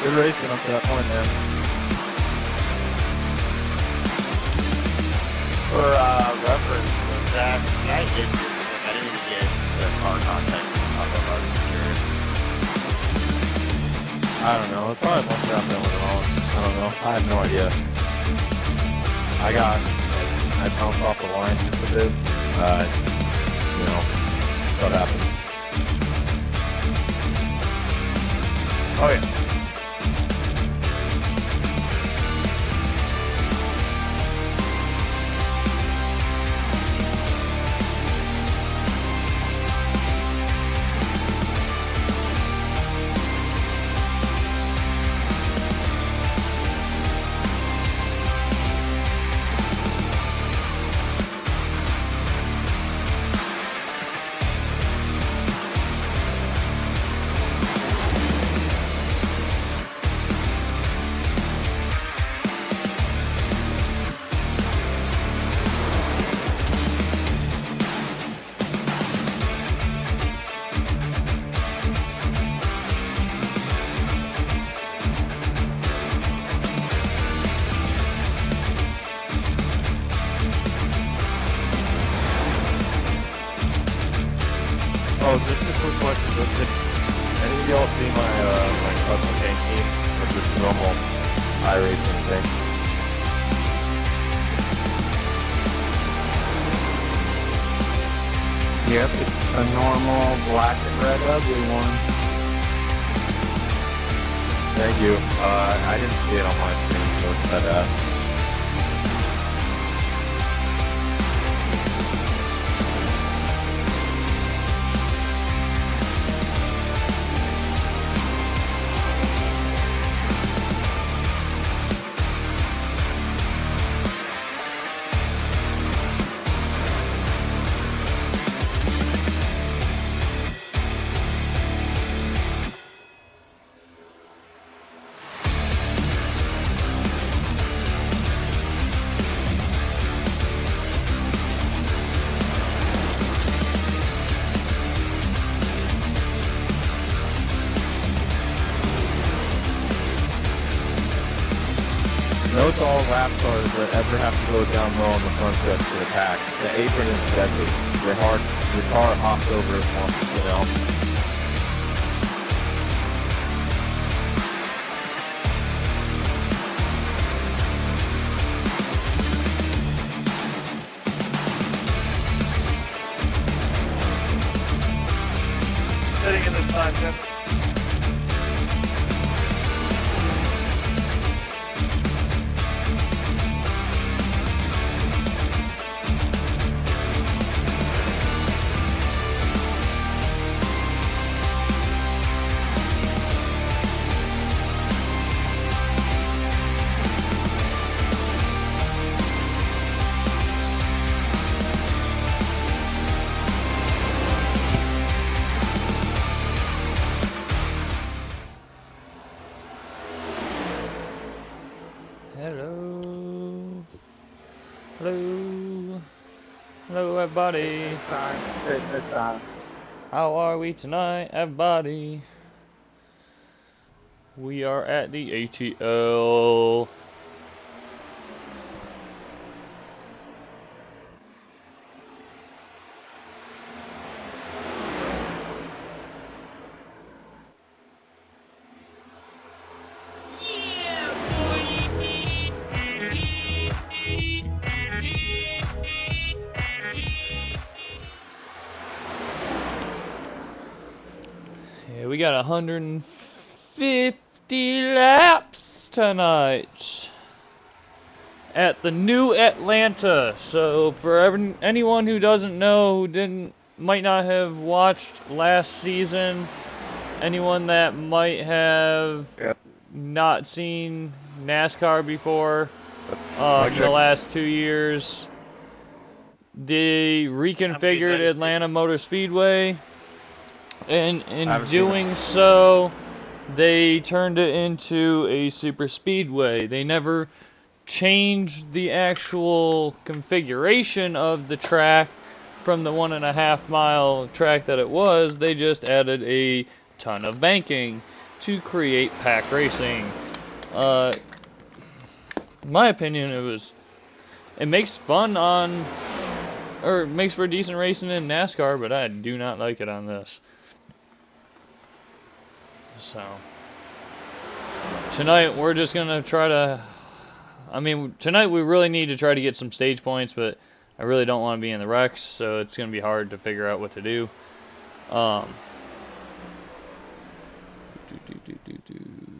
Good racing up to that point, man. For reference, was that I did do something. I didn't even get the car context of the car curious. I don't know. It's probably one job that went wrong. I don't know. I have no idea. I bounced off the line just a bit. You know, what happened. Oh yeah. Oh, just a quick question. Did any of y'all see my custom paint scheme or just normal iRacing thing? Yep, it's a normal black and red ugly one. Thank you. I didn't see it on my screen, so it's that. Note all lap cars that ever have to go down low on the front stretch to the pack. The apron is deadly. Your car hops over it once, you know. Sitting in this time, Tim. Hello. Hello. Hello, everybody. It's time. How are we tonight, everybody? We are at the ATL. Yeah, we got 150 laps tonight at the new Atlanta. So for anyone who doesn't know, who might not have watched last season, anyone that might have not seen NASCAR before in the last 2 years, they reconfigured Atlanta Motor Speedway. And in doing so, they turned it into a super speedway. They never changed the actual configuration of the track from the 1.5 mile track that it was. They just added a ton of banking to create pack racing. In my opinion, it makes fun on, or it makes for decent racing in NASCAR, but I do not like it on this. So tonight we're just gonna try to, I mean, tonight we really need to try to get some stage points, but I really don't want to be in the wrecks, so it's gonna be hard to figure out what to do.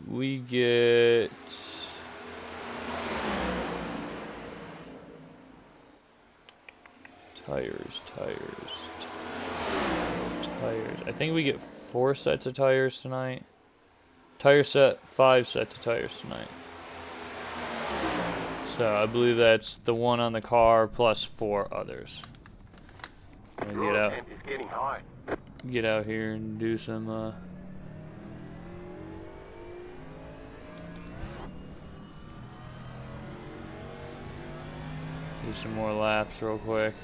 We get tires. I think we get 4 sets of tires tonight. Tire set, 5 sets of tires tonight. So I believe that's the one on the car plus 4 others. I'm gonna get out here and do some do some more laps real quick.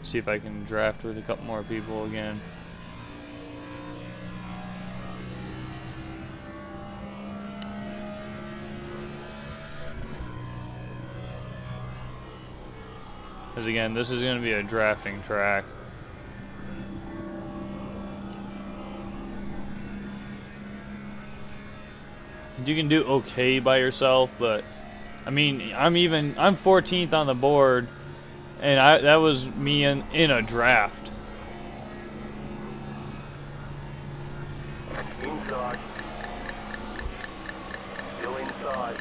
See if I can draft with a couple more people again. Because again, this is going to be a drafting track. You can do okay by yourself, but I mean, I'm 14th on the board, and that was me in a draft. Inside. Still inside.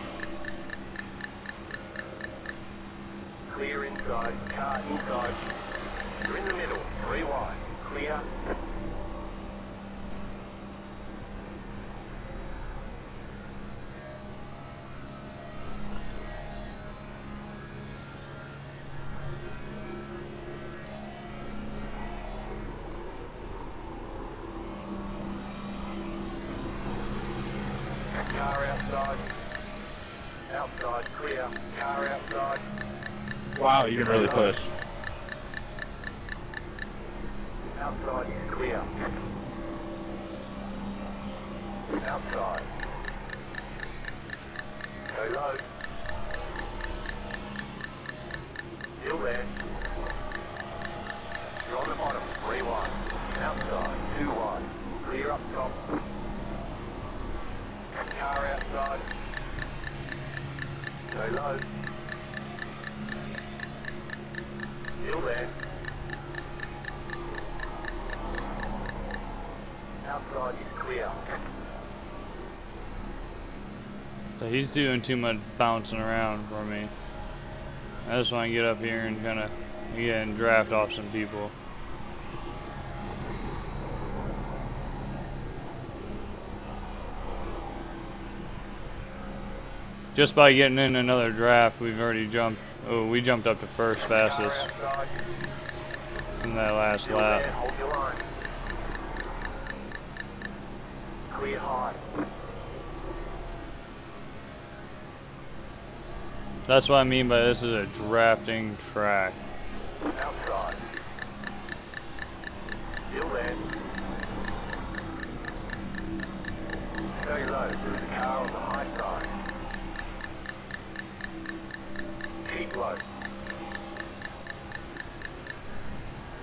Clear inside. Car inside. You're in the middle. 3 wide. Clear. Car outside. Outside, clear. Car outside. Wow, you can really push. Outside is clear. Outside. Go low. Still there. You're on the bottom. 3 wide. Outside. 2 wide. Clear up top. Car outside. Go low. Still there. Outside is clear. So he's doing too much bouncing around for me. I just want to get up here and kind of, again, draft off some people. Just by getting in another draft, we've already jumped. Oh, we jumped up to first fastest in that last lap. Hold your line. Clear high. That's what I mean by this is a drafting track. Outside. Still there. Stay low. There's a car on the high side. Keep low.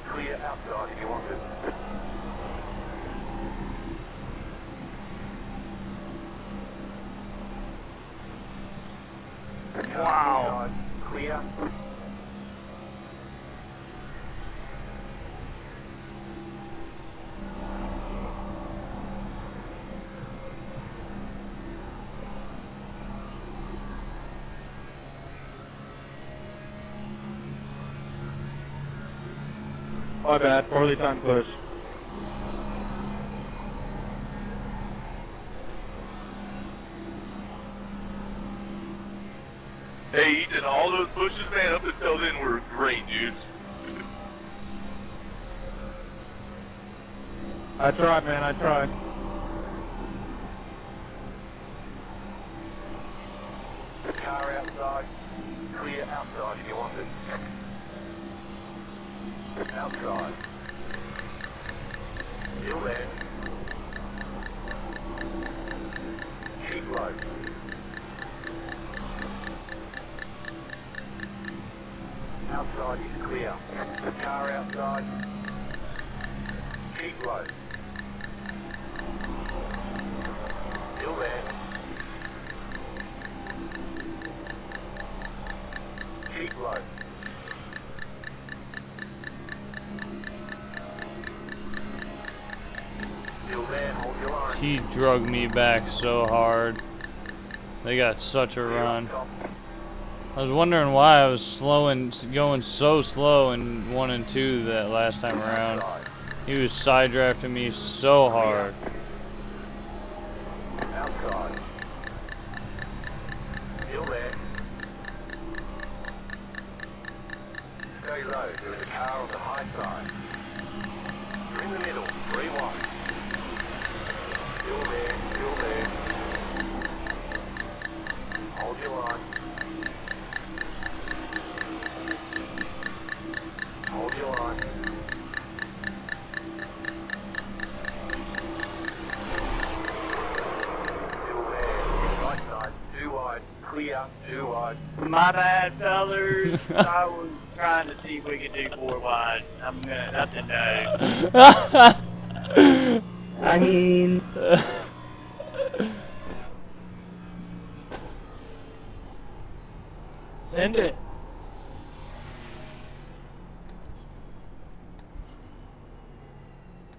Clear outside if you want it. Wow. Clear. My bad, poorly timed push. Hey, Ethan, all those pushes, man, up until then were great, dudes. I tried, man, I tried. Car outside. Clear outside if you want it. Outside. Still there. Keep low. Outside is clear. The car outside. Keep low. Still there. Keep low. Still there, hold your line. He drug me back so hard. They got such a run. I was wondering why I was going so slow in 1 and 2 that last time around. He was side drafting me so hard. Outside. Still there. Stay low. There is a car on the high side. You're in the middle. 3 wide. Still there. Still there. Hold your line. Hold your line. Still there. Right side. 2 wide. Clear. 2 wide. My bad, fellas. I was trying to see if we could do 4 wide. I'm gonna nothing no. I mean, Send it.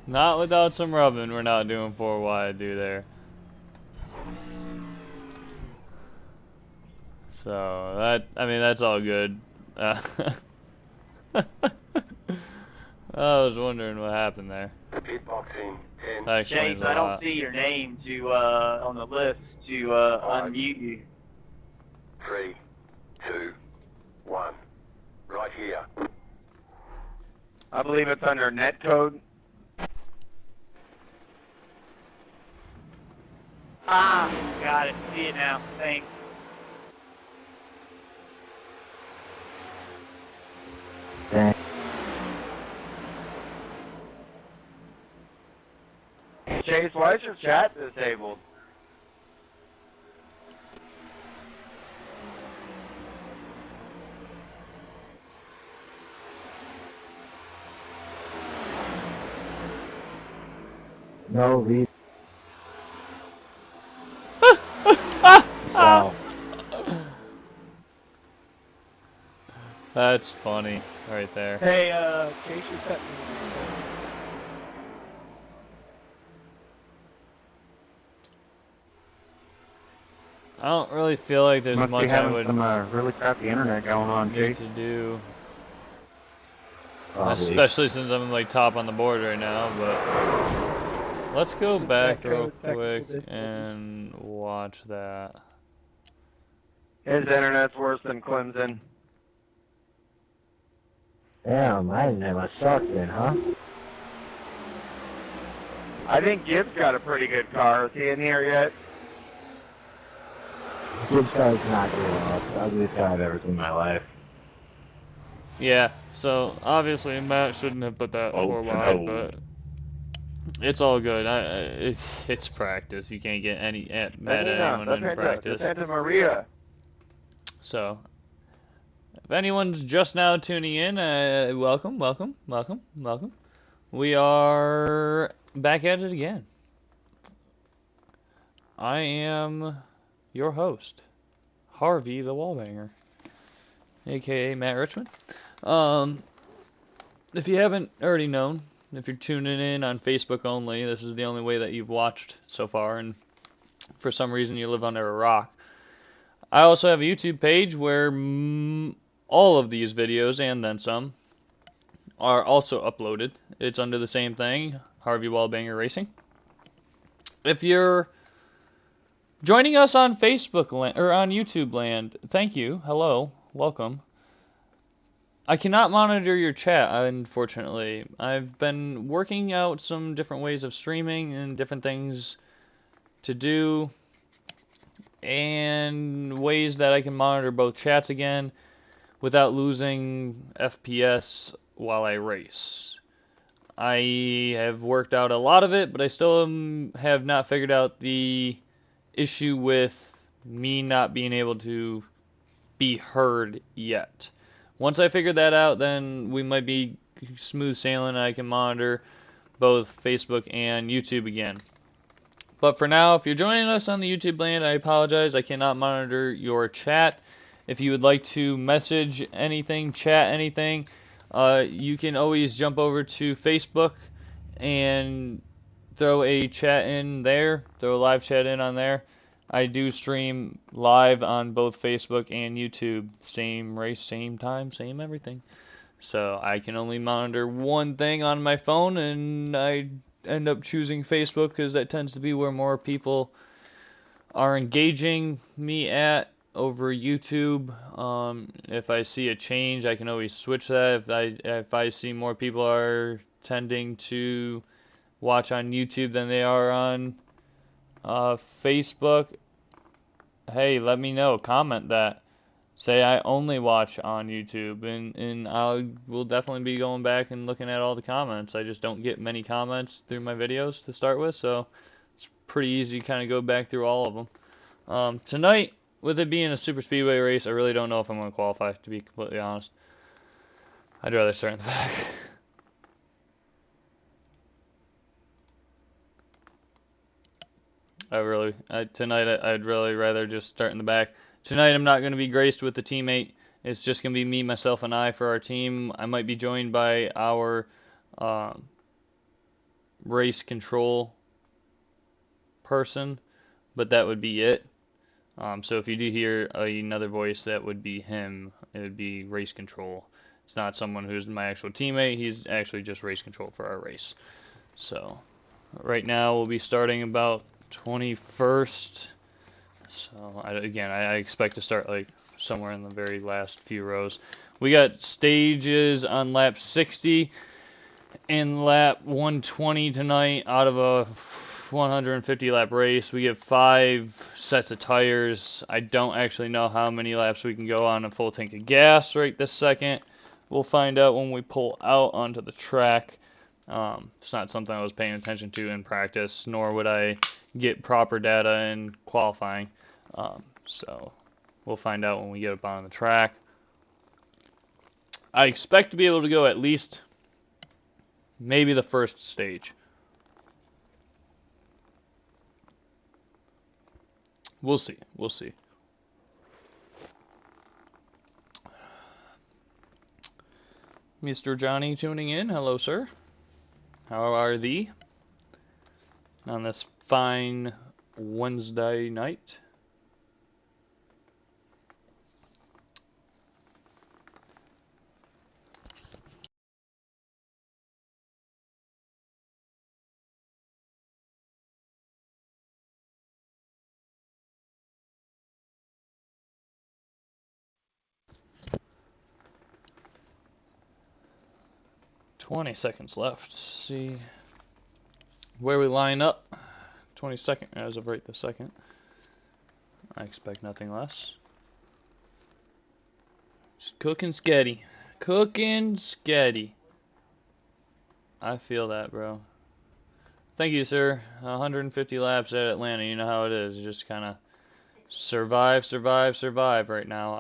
Not without some rubbing, we're not doing 4 wide, do there. So, I mean, that's all good. I was wondering what happened there. Hitboxing. 10. That explains James, a I don't lot. see your name on the list to unmute you. 3, 2, 1. Right here. I believe it's under netcode. Ah, got it. See it now. Thanks. dang. Chase, why is your chat disabled? No reason. Wow. That's funny, right there. Hey, Chase, you cut me. I don't really feel like there's Must much be I having would some really crappy internet going on, need Jake. to do. Probably. Especially since I'm like top on the board right now, but let's go back real quick and watch that. His internet's worse than Clemson. Damn, I never sucked then, huh? I think Gibbs got a pretty good car. Is he in here yet? This guy's not good enough. The ugliest guy I've ever seen in my life. Yeah, so obviously Matt shouldn't have put that 4 wide, but it's all good. It's practice. You can't get mad at anyone in practice. Santa Maria. So, if anyone's just now tuning in, welcome. We are back at it again. I am your host, Harvey the Wallbanger, aka Matt Richmond. If you haven't already known, if you're tuning in on Facebook only, this is the only way that you've watched so far, and for some reason you live under a rock. I also have a YouTube page where all of these videos, and then some, are also uploaded. It's under the same thing, Harvey Wallbanger Racing. If you're joining us on Facebook land, or on YouTube land, thank you, hello, welcome. I cannot monitor your chat, unfortunately. I've been working out some different ways of streaming and different things to do, and ways that I can monitor both chats again. without losing FPS while I race. I have worked out a lot of it, but I still have not figured out the issue with me not being able to be heard yet. Once I figure that out, then we might be smooth sailing and I can monitor both Facebook and YouTube again. But for now, if you're joining us on the YouTube land, I apologize. I cannot monitor your chat. If you would like to message anything, chat anything, you can always jump over to Facebook and throw a chat in there, throw a live chat in on there. I do stream live on both Facebook and YouTube. Same race, same time, same everything. So I can only monitor one thing on my phone, and I end up choosing Facebook because that tends to be where more people are engaging me at over YouTube. If I see a change, I can always switch that. If I see more people are tending to watch on YouTube than they are on Facebook, hey, let me know. Comment that. Say I only watch on YouTube, and will definitely be going back and looking at all the comments. I just don't get many comments through my videos to start with, so it's pretty easy to kind of go back through all of them. Tonight, with it being a super speedway race, I really don't know if I'm going to qualify, to be completely honest. I'd rather start in the back. Tonight I'd really rather just start in the back. Tonight I'm not going to be graced with the teammate. It's just going to be me, myself, and I for our team. I might be joined by our race control person, but that would be it. So if you do hear another voice, that would be him. It would be race control. It's not someone who's my actual teammate. He's actually just race control for our race. So right now we'll be starting about 21st. So I expect to start like somewhere in the very last few rows. We got stages on lap 60 and lap 120 tonight out of a 150 lap race. We get 5 sets of tires. I don't actually know how many laps we can go on a full tank of gas right this second. We'll find out when we pull out onto the track. It's not something I was paying attention to in practice, nor would I get proper data in qualifying. So we'll find out when we get up on the track. I expect to be able to go at least maybe the first stage. We'll see. We'll see. Mr. Johnny tuning in. Hello, sir. How are thee on this fine Wednesday night? $20 seconds left. See where we line up. 22nd as of right this second. I expect nothing less. Just cooking sketty. Cooking sketty. I feel that, bro. Thank you, sir. 150 laps at Atlanta. You know how it is. Just kind of survive right now.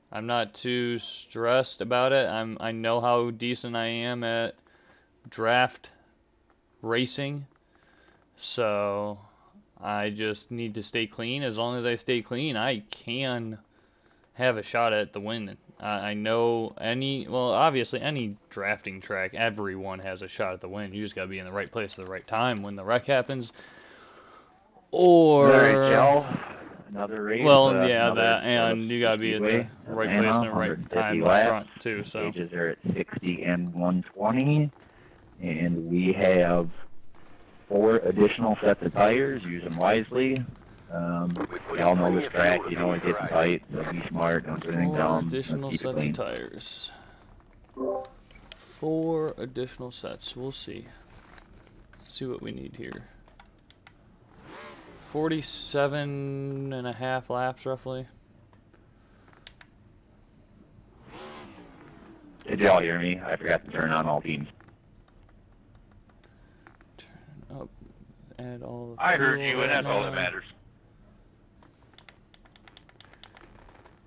I'm not too stressed about it. I know how decent I am at draft racing. So I just need to stay clean. As long as I stay clean, I can have a shot at the win. I know obviously any drafting track, everyone has a shot at the win. You just got to be in the right place at the right time when the wreck happens. Or ATL, another race. That, and you got to be in the right place and the right time up front too. So stages are at 60 and 120, and we have 4 additional sets of tires. Use them wisely. You all know this track. You know it's getting tight, so be smart. Don't do anything dumb. 4 additional sets of tires. 4 additional sets. We'll see. Let's see what we need here. 47.5 laps roughly. Did y'all hear me? I forgot to turn on all teams. Turn up. Add all the I heard fuel you, and that's all that now. matters.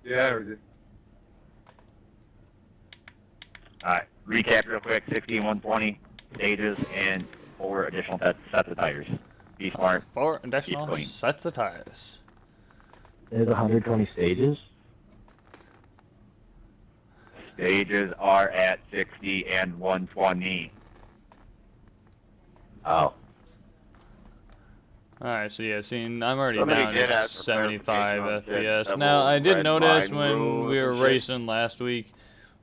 Yeah, I heard it. Alright, recap real quick, 60 and 120 stages and 4 additional sets of tires. Be smart. 4 additional clean. sets of tires. There's 120 stages. Stages are at 60 and 120. Oh. Alright, so yeah, see, I'm already Somebody down did to ask for 75 clarification on the FPS. double Now, I did red notice line when rules we were and shit. racing last week,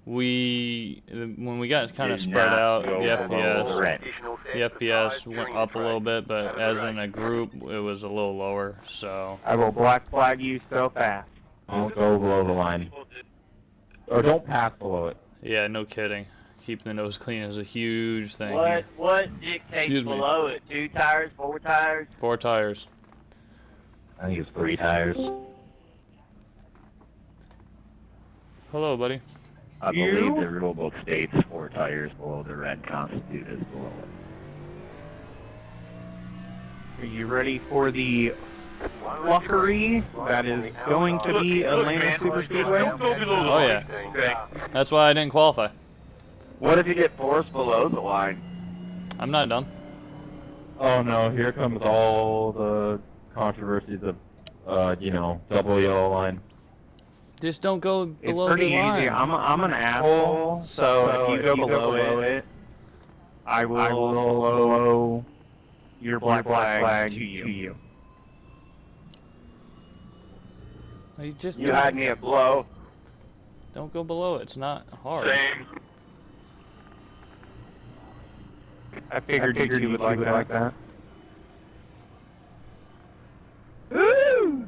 when we got kind of Did spread not out, go the below the FPS, red. the FPS went up a little bit, but as in a group, it was a little lower, so. I will black flag you so fast. Don't go below the line. Or don't pass below it. Yeah, no kidding. Keeping the nose clean is a huge thing What here. dictates Excuse me. below it? 2 tires, 4 tires? 4 tires. I think it's 3 tires. Hello, buddy. I believe the rule book states 4 tires below the red constitute as below it. Are you ready for the fuckery that is going to be Atlanta Super Speedway? Don't go below the Oh, line. yeah. Okay. That's why I didn't qualify. What if you get forced below the line? I'm not done. Oh no, here comes all the controversies of, you know, double yellow line. Just don't go It's below pretty the line. easy. I'm an asshole. So if you go below it, I will blow your black flag to you. You just You had me at blow. don't go below it. It's not hard. Same. I figured you two would like that. Woo!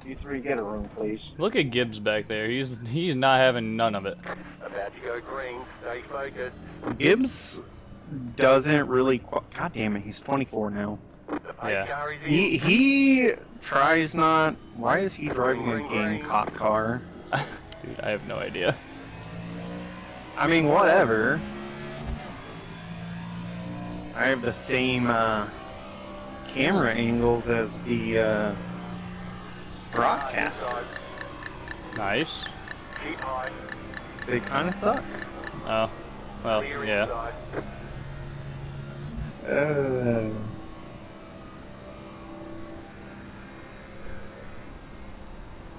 You 3 get a room, please. Look at Gibbs back there. He's not having none of it. About to go green. Stay focused. Gibbs doesn't really. God damn it, he's 24 now. The pace Yeah. car is in. He tries not. Why is he driving a Gamecock car? Dude, I have no idea. I mean, whatever. I have the same camera angles as the broadcast. Inside. Nice. Keep high. They kind of suck. Oh, well, Clear yeah. inside.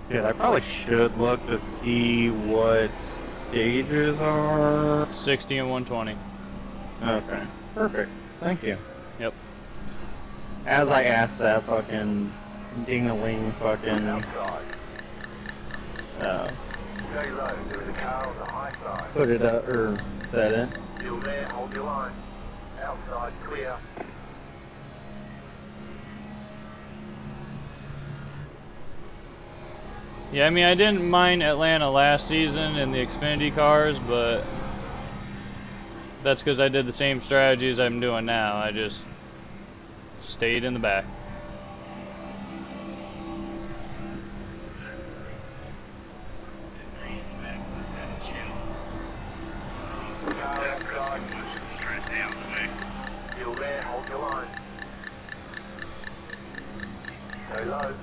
Dude, I probably should look to see what stages are. 60 and 120. Okay, perfect. Thank you. Yep. As I asked that fucking ding-a-ling fucking Outside. Stay low. There is a car on the high side. put it up or set it. Still there. Hold your line. Outside. Clear. Yeah, I mean, I didn't mind Atlanta last season in the Xfinity cars, but that's because I did the same strategies I'm doing now. I just stayed in the back. Car outside. Still there. Hold your line. Stay low.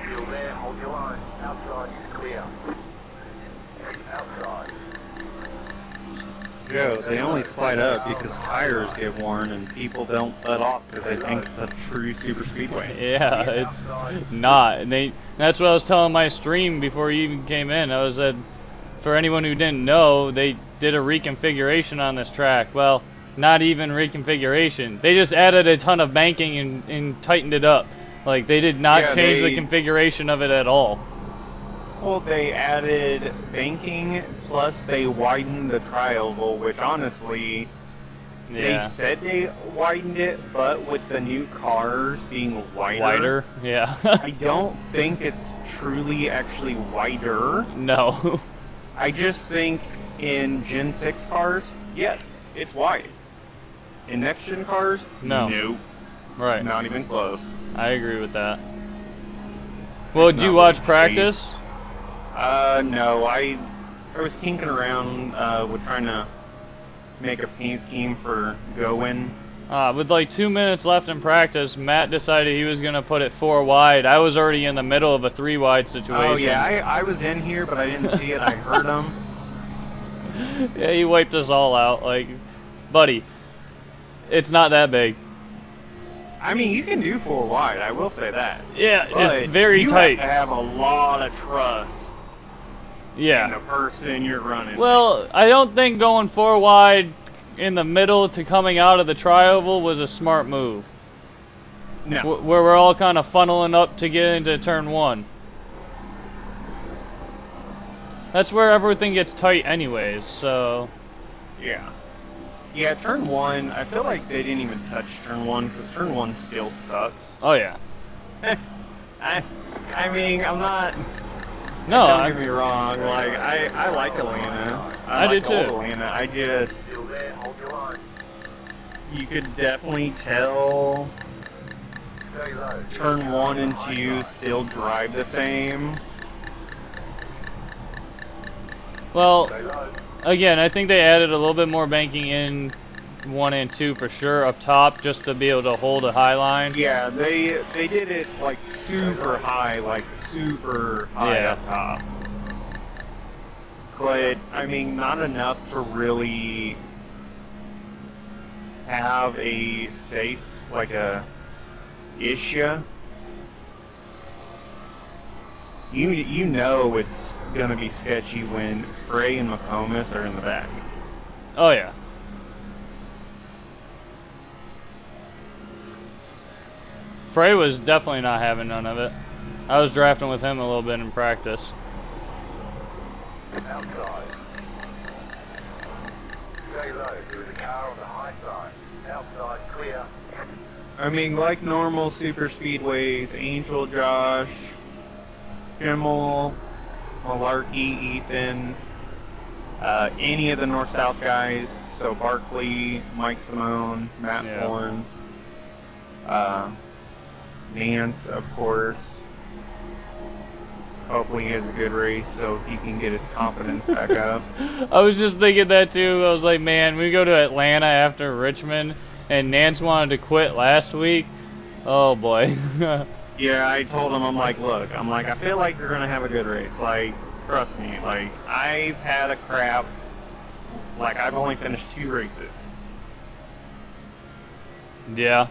Still there. Hold your line. Outside is clear. Outside. Joe, they only slide up because tires get worn and people don't butt off because they think it's a true super speedway. Yeah, it's not. And that's what I was telling my stream before you even came in. I was said, for anyone who didn't know, they did a reconfiguration on this track. Well, not even reconfiguration. They just added a ton of banking and tightened it up. Like, they did not Yeah, change the they- configuration of it at all. Well, they added banking plus they widened the tri-oval, which honestly, they Yeah. said they widened it, but with the new cars being Wider? Yeah. I don't think it's truly actually wider. No. I just think in Gen 6 cars, yes, it's wide. In next gen cars, No. nope, Right. not even close. I agree with that. Well, There's did you not watch really practice? space. No, I was tinkering around with trying to make a paint scheme for going. With like 2 minutes left in practice, Matt decided he was going to put it 4 wide. I was already in the middle of a 3 wide situation. Oh yeah, I was in here, but I didn't see it. I heard him. Yeah, he wiped us all out. Like, buddy, it's not that big. I mean, you can do 4 wide. I will say that. Yeah, But it's very you tight. have to have a lot of trust in Yeah. the person you're running. Well, I don't think going 4 wide in the middle to coming out of the tri-oval was a smart move. no. Where we're all kind of funneling up to get into turn 1. That's where everything gets tight anyways, so... Yeah. Yeah, turn 1, I feel like they didn't even touch turn 1, because turn 1 still sucks. Oh yeah. I mean, I'm not... No, Don't get me wrong, like, I like Atlanta. I like do too. old Atlanta. I just... Still there, hold your line. You could definitely tell Stay low. turn 1 and 2 still drive the same. well, Stay low. again, I think they added a little bit more banking in 1 and 2 for sure up top, just to be able to hold a high line. Yeah, they did it like super high Yeah. up top. But I mean, not enough to really have a like a issue. You know it's gonna be sketchy when Frey and McComas are in the back. Oh yeah. Frey was definitely not having none of it. I was drafting with him a little bit in practice. Outside. Stay low. There is a car on the high side. Outside, clear. I mean, like normal super speedways, Angel, Josh, Kimmel, Malarkey, Ethan, any of the North-South guys, so Barkley, Mike Simone, Matt Yeah. Forns, Nance, of course. Hopefully he has a good race so he can get his confidence back up. I was just thinking that too. I was like, man, we go to Atlanta after Richmond, and Nance wanted to quit last week. Oh boy. Yeah, I told him, I'm like, look, I feel like you're going to have a good race. Like, trust me, like, I've had a crap, like, I've only finished 2 races. Yeah.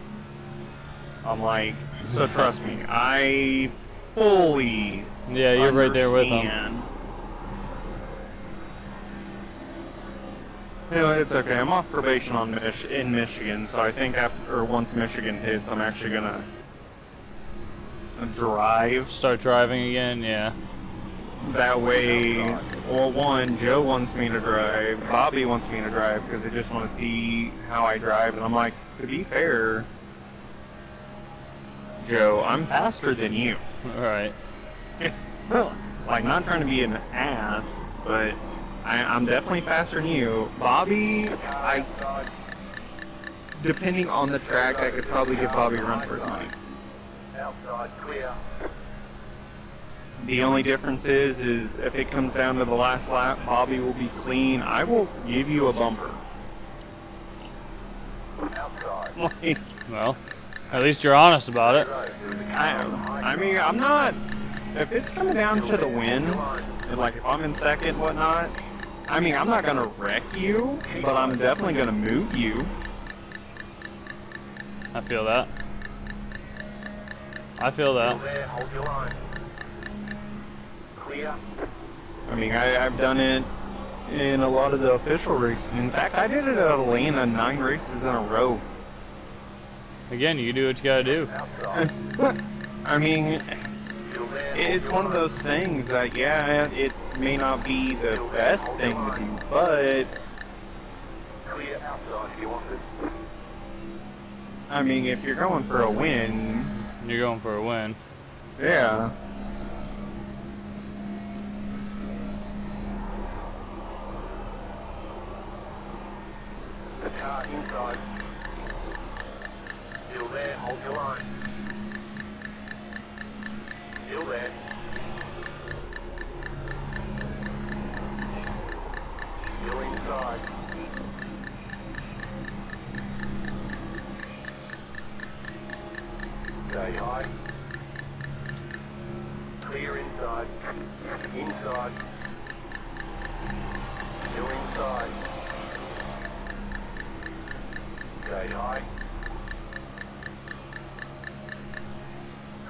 I'm like, so trust me, I fully Yeah, you're right there with him. understand. You know, it's okay. I'm off probation on in Michigan, so I think once Michigan hits, I'm actually gonna drive. Start driving again, yeah. That way, well, one, Joe wants me to drive, Bobby wants me to drive because they just want to see how I drive, and I'm like, to be fair, Joe, I'm faster than you. Alright. It's like not trying to be an ass, but I'm definitely faster than you. Bobby, depending on the track, I could probably give Bobby a run for his money. Outside, clear. The only difference is if it comes down to the last lap, Bobby will be clean. I will give you a bumper. Outside. Like, Well, at least you're honest about it. I mean, I'm not. If it's coming down to the win, and like if I'm in second and whatnot, I mean, I'm not gonna wreck you, but I'm definitely gonna move you. I feel that. I feel that. Still there, hold your line. Clear. I mean, I've done it in a lot of the official races. In fact, I did it at Atlanta 9 races in a row. Again, you do what you gotta do. Outside. I mean, Still there, it's one of those things that, yeah, it may not be the best thing to do, but, clear outside if you want it. I mean, if you're going for a win, You're going for a win. yeah. The car inside. Still there, hold your line. Still there. Stay high. Clear inside. Inside. Still inside. Stay high.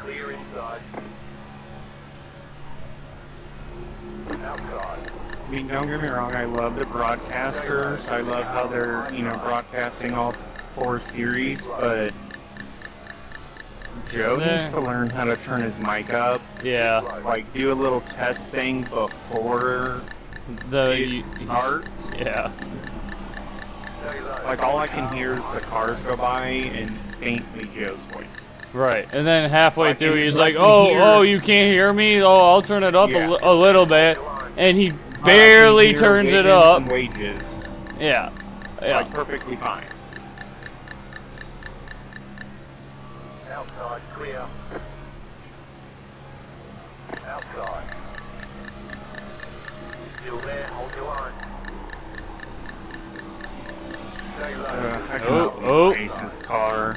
Clear inside. Outside. I mean, don't get me wrong, I love the broadcasters. I love how they're, you know, broadcasting all 4 series, but Joe needs to learn how to turn his mic up. Yeah. Like, do a little test thing before The it starts. yeah. Like, all I can hear is the cars go by and faintly Joe's voice. Right. And then halfway I through, can- he's I like, can "Oh, hear- oh, you can't hear me? Oh, I'll turn it up Yeah. a little bit," and he I can barely hear turns it Wiggins up. and wages, Yeah. Yeah. like, perfectly fine. Outside, clear. Outside. Still there, hold your line. Stay low. I cannot oh. leave Ace's car.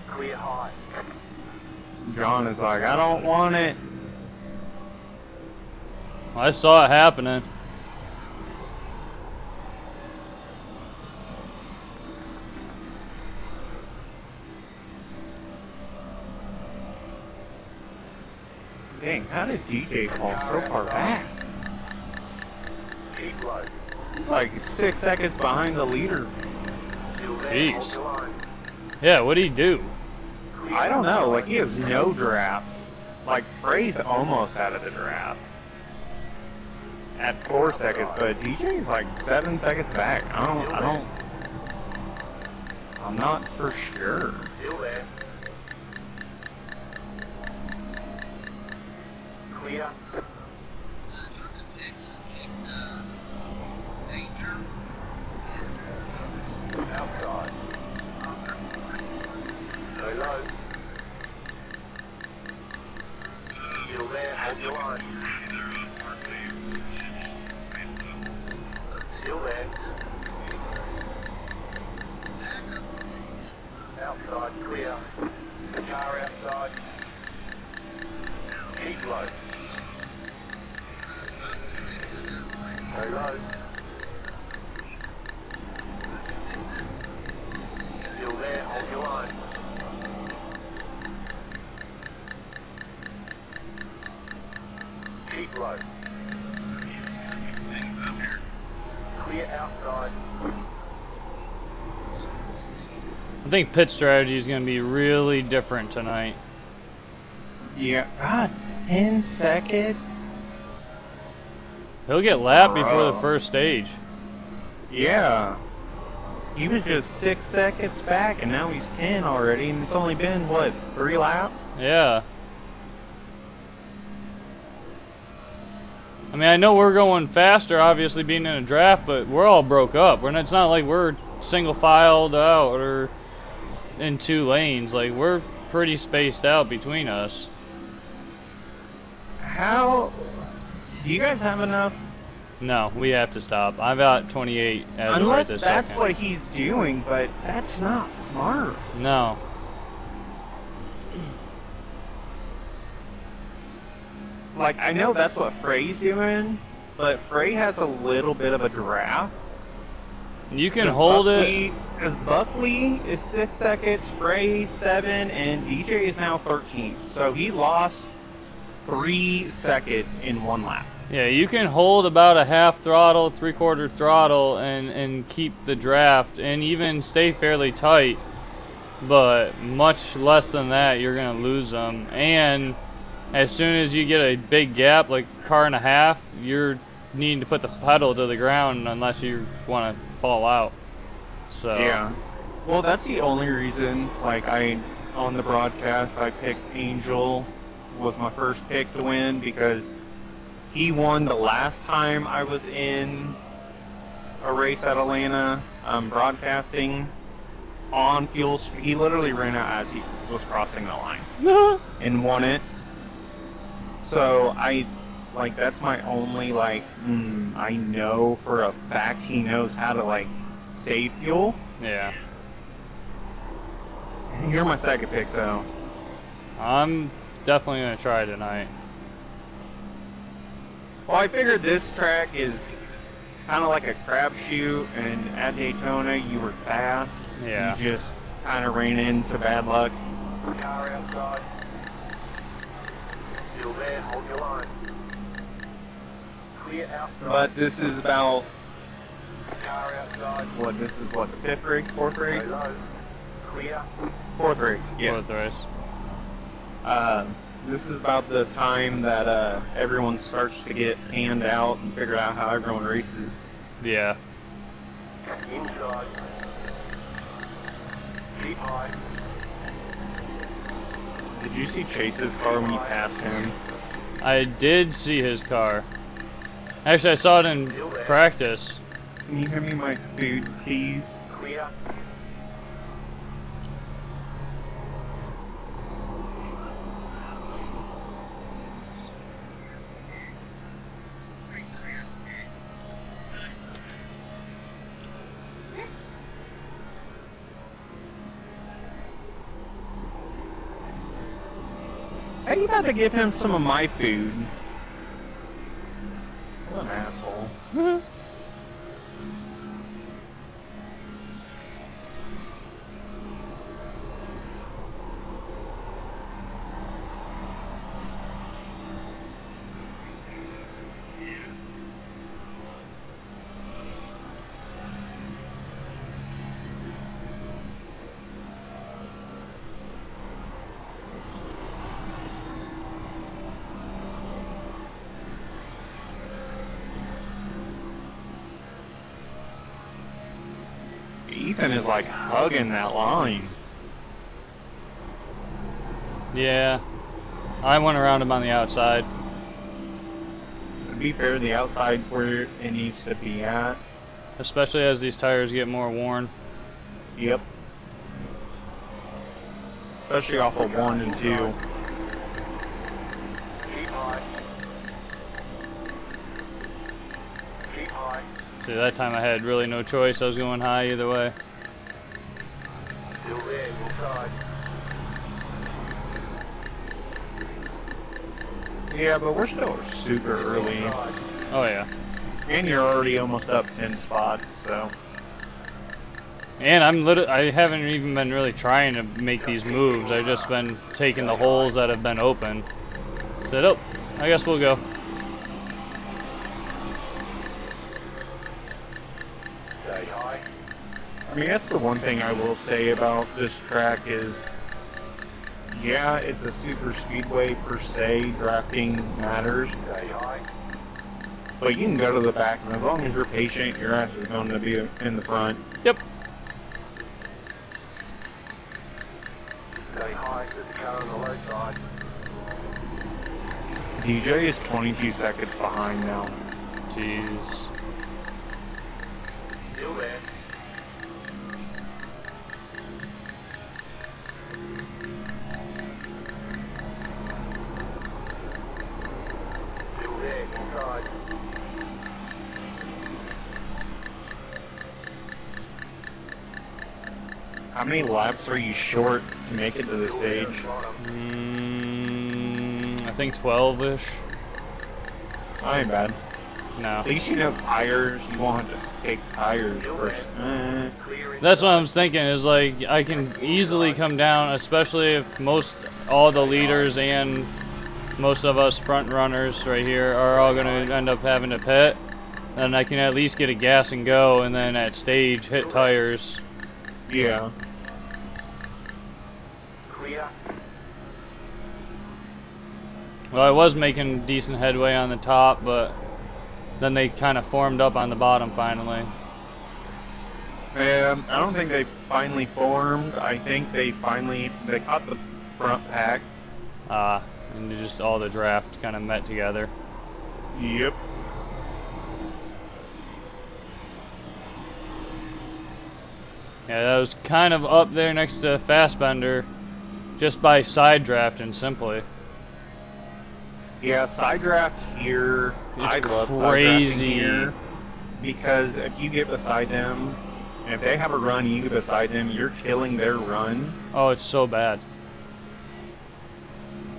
Clear high. John is like, I don't want it. I saw it happening. Dang, how did DJ fall so far back? Keep low. He's like 6 seconds behind the leader. Still there, Jeez. hold your line. Yeah. What'd he do? I don't know, like he has no draft. Like Frey's almost out of the draft. At 4 seconds, but DJ's like 7 seconds back. I'm not for sure. Still there. Clear. Outside. Stay low. Still there, hold your line. Still there. Outside, clear. Car outside. Keep low. Stay low. Still there, hold your line. Keep low. Clear outside. I think pit strategy is going to be really different tonight. Yeah, God, 10 seconds? He'll get lapped before the Bro. first stage. Yeah. He was just 6 seconds back, and now he's 10 already, and it's only been, what, 3 laps? Yeah. I mean, I know we're going faster, obviously being in a draft, but we're all broke up. It's not like we're single filed out or in 2 lanes. Like, we're pretty spaced out between us. How... Do you guys have enough? No, we have to stop. I'm about 28 as of right Unless this that's second. what he's doing, but that's not smart. No. Like, I know that's what Frey's doing, but Frey has a little bit of a draft. You can hold it. Because Buckley is 6 seconds, Frey 7, and DJ is now 13. So he lost 3 seconds in 1 lap. Yeah, you can hold about a half throttle, 3/4 throttle, and keep the draft, and even stay fairly tight. But much less than that, you're gonna lose them. And as soon as you get a big gap, like a car and a half, you're needing to put the pedal to the ground unless you want to fall out. So Yeah. Well, that's the only reason, like, on the broadcast, I picked Angel, was my first pick to win, because he won the last time I was in a race at Atlanta, broadcasting on fuel. He literally ran out as he was crossing the line and won it. So that's my only, I know for a fact he knows how to, save fuel. yeah. You're my second pick, though. I'm definitely gonna try tonight. Well, I figured this track is kind of like a crapshoot, and at Daytona you were fast. Yeah. You just kind of ran into bad luck. Car outside. Still there, hold your line. Clear outside. But this is about Car outside. what? This is what, the fifth race, fourth Stay race, low. Clear. fourth race. Yes. Fourth race. This is about the time that everyone starts to get panned out and figure out how everyone races. Yeah. Inside. Keep high. Did you see Chase's car when you passed him? I did see his car. Actually, I saw it in practice. Can you give me my food, please? Clear. How you about to give him some of my food? What an asshole. Ethan is like hugging that line. Yeah. I went around him on the outside. To be fair, the outside's where it needs to be at. Especially as these tires get more worn. Yep. Especially off of 1 and 2. Keep high. Keep high. See, that time I had really no choice. I was going high either way. Still there, inside. Yeah, but we're still super early. Inside. Oh yeah. And you're already almost up 10 spots, so. And I haven't even been really trying to make these moves. I've just been taking the holes that have been open. Said, oh, I guess we'll go. Stay high. I mean, that's the one thing I will say about this track is, yeah, it's a super speedway per se, drafting matters, Stay high. but you can go to the back, and as long as you're patient, your ass is going to be in the front. Yep. Stay high. There's a car on the low side. DJ is 22 seconds behind now. Jeez. Still there. Still there, inside. How many laps are you short to make it to the Still there, stage? bottom. I think 12-ish. Not ain't bad. No. At least you have tires. You won't have to take tires first. Clear That's what I inside. was thinking, is like, I can easily come down, especially if all the leaders and most of us front runners right here are all going to end up having to pit. Then I can at least get a gas and go, and then at stage hit tires. Yeah. Clear. Well, I was making decent headway on the top, but then they kind of formed up on the bottom finally. I don't think they finally formed. I think they caught the front pack. And just all the draft kind of met together. Yep. Yeah, that was kind of up there next to Fastbender, just by side drafting simply. Yeah, side draft here. It's I love crazy. side drafting here because if you get beside them And if they have a run you beside them, you're killing their run. Oh, it's so bad.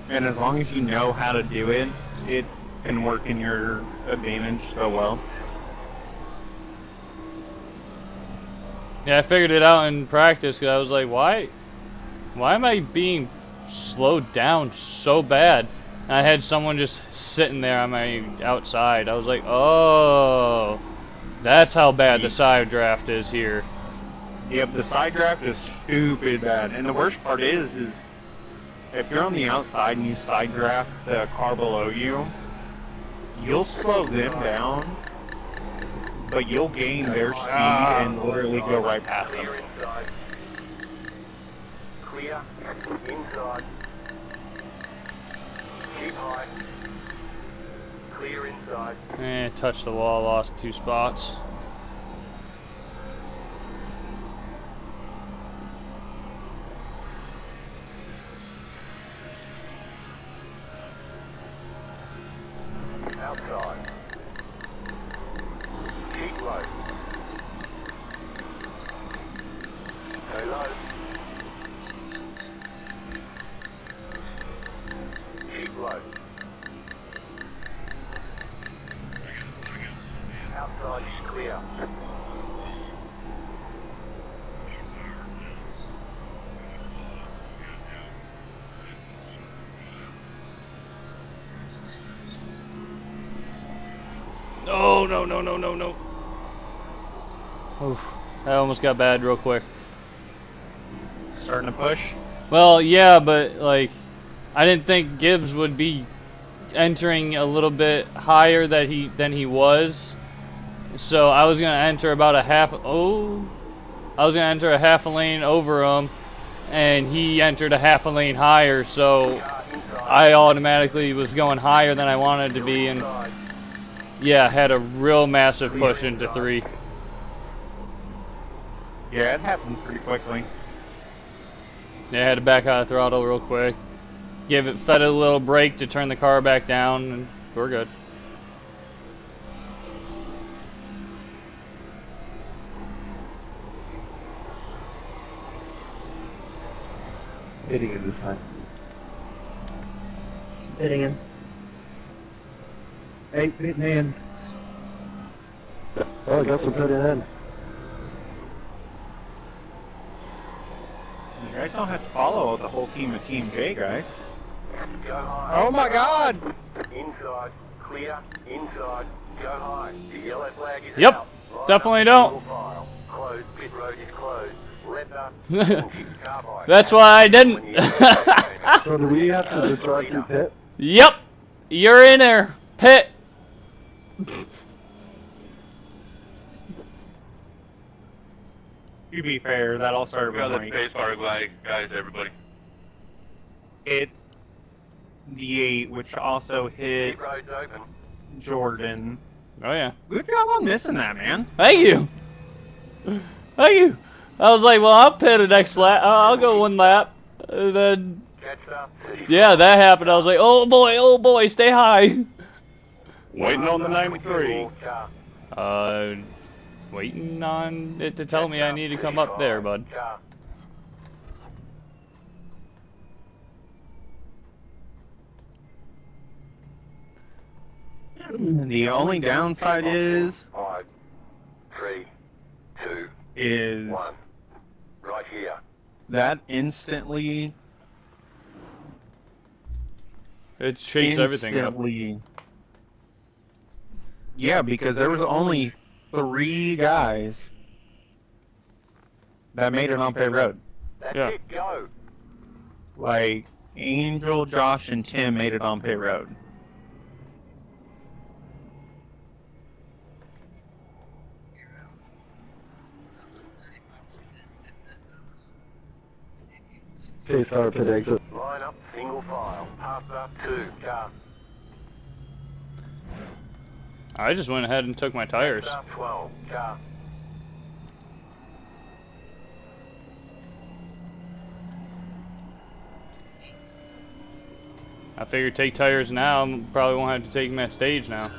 And as long as you know how to do it, it can work in your advantage so well. Yeah, I figured it out in practice because I was like, why am I being slowed down so bad? And I had someone just sitting there on my outside. I was like, oh, that's how bad the side draft is here. Yep, the side draft is stupid bad. And the worst part is if you're on the outside and you side draft the car below you, you'll slow them down, but you'll gain their speed and literally go right past them. Clear inside. Clear inside. Keep high. Clear inside. Touched the wall, lost 2 spots. Outside. Keep low. Go low. Keep low. Outside is clear. No, no, no, no, no, no. Oof, that almost got bad real quick. Starting to push. Well, yeah, but like, I didn't think Gibbs would be entering a little bit higher than he was. So I was gonna enter about a half. Oh, I was gonna enter a half a lane over him, and he entered a half a lane higher. So I automatically was going higher than I wanted to be, and yeah, had a real massive push into 3. Yeah, it happens pretty quickly. Yeah, I had to back out of throttle real quick. Fed it a little brake to turn the car back down, and we're good. Hitting it this time. Hitting him. Hey, pit man. Oh, I got some pit in. You guys don't have to follow the whole team of Team J, guys. Go high. Oh my God! Inside. Clear. Inside. Go high. The yellow flag is Yep, out. Line definitely up, don't. single file. Closed. Pit road is closed. Left up. Carbide. That's why I didn't. So do we have to drive through pit? Yep, you're in there, pit. To be fair, that all started with Got the Mike. space bar guys, everybody. Hit the 8, which also hit Pit road's open. Jordan. Oh yeah. Good job on missing that, man. Thank you. Thank you. I was like, well, I'll pit the next lap. I'll go 1 lap. And then, Catch up. yeah, that happened. I was like, oh boy, stay high. Waiting on the 93. Waiting on it to tell me I need to come up there, bud. The only downside is 5, 3, 2, is 1. Right here. that instantly It shakes everything up. Yeah, because there was only 3 guys that made it on pit road. That's Yeah. it. Go. Like Angel, Josh, and Tim made it on pit road. Space bar pit exit. Line up. Single file. Pass up. 2. Car. I just went ahead and took my tires. Pass up. 12. Car. I figured take tires now. Probably won't have to take them at stage now.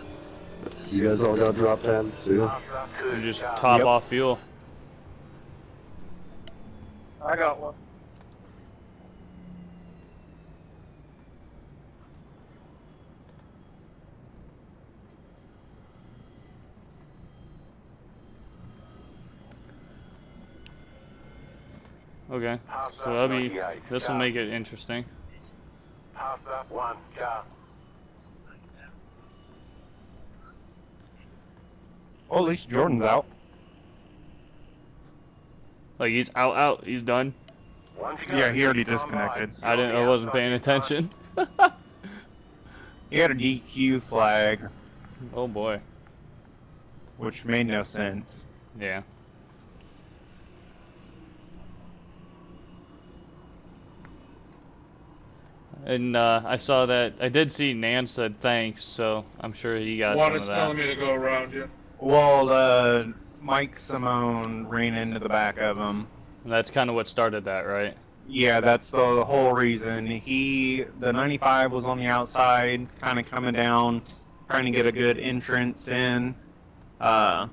You guys all got drop times too? Pass up. 2. And just car. top Yep. off fuel. I got one. Okay, so that'll be, this will make it interesting. Pass up one car. Well, at least Jordan's out. Like he's out, he's done. Once you go, Yeah, he already keep on disconnected. by. I wasn't paying attention. He had a DQ flag, Oh boy. which made no sense. Yeah. And I saw that, I did see Nance said thanks, so I'm sure he got Juan some is of telling that. me to go around you. Well, Mike Simone ran into the back of him. And that's kind of what started that, right? Yeah, that's the whole reason. The 95 was on the outside, kind of coming down, trying to get a good entrance in. Nance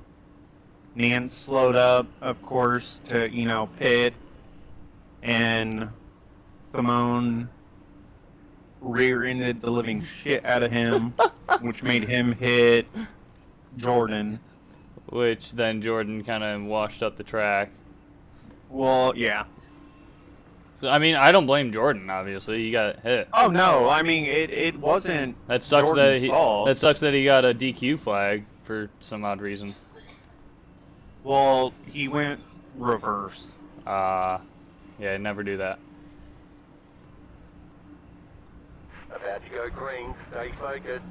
slowed up, of course, to, pit. And Simone rear-ended the living shit out of him, which made him hit Jordan. Which then Jordan kind of washed up the track. Well, yeah. So, I mean, I don't blame Jordan, obviously. He got hit. Oh, no, I mean, it wasn't That sucks Jordan's fault. that sucks that he got a DQ flag for some odd reason. Well, he went reverse. Yeah, never do that. About to go green. Stay focused.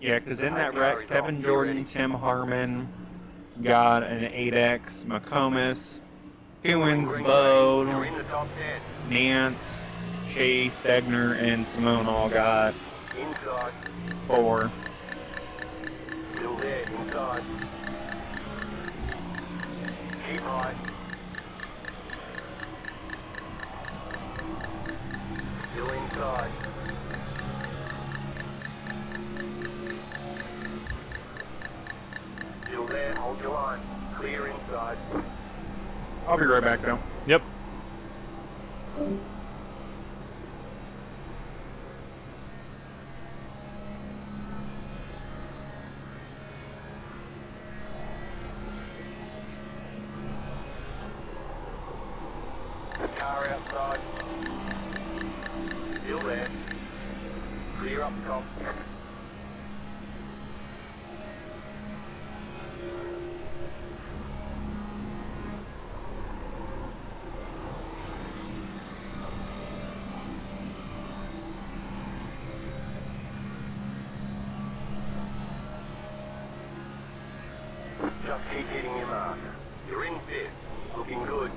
Yeah, because in that wreck, Kevin Jordan, Tim Harmon got an 8X, McComas, Hewins, You're Bo, in the top 10. Nance, Chase, Stegner, and Simone all got Inside. 4. Still there. Inside. Keep high. Still inside. Still there. Hold your line. Clear inside. I'll be right back, though. Yep. Car outside. Still there. Clear up top. Just keep hitting your mark. You're in fifth. Looking good.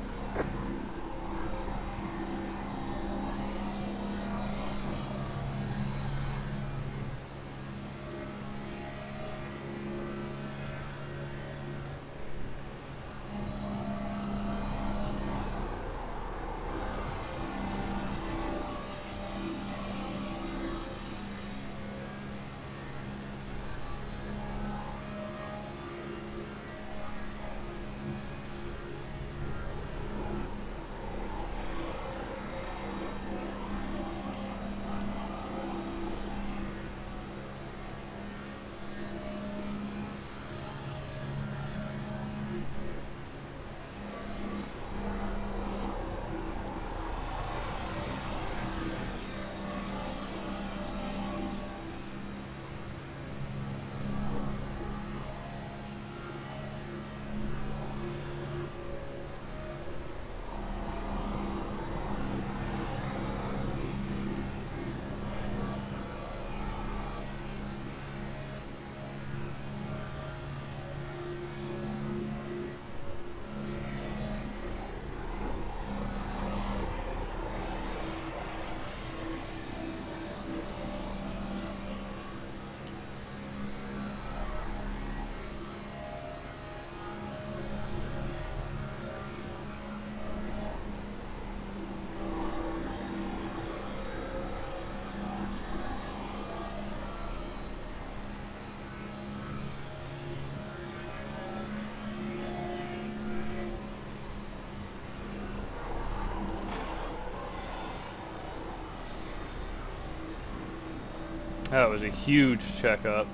That was a huge checkup.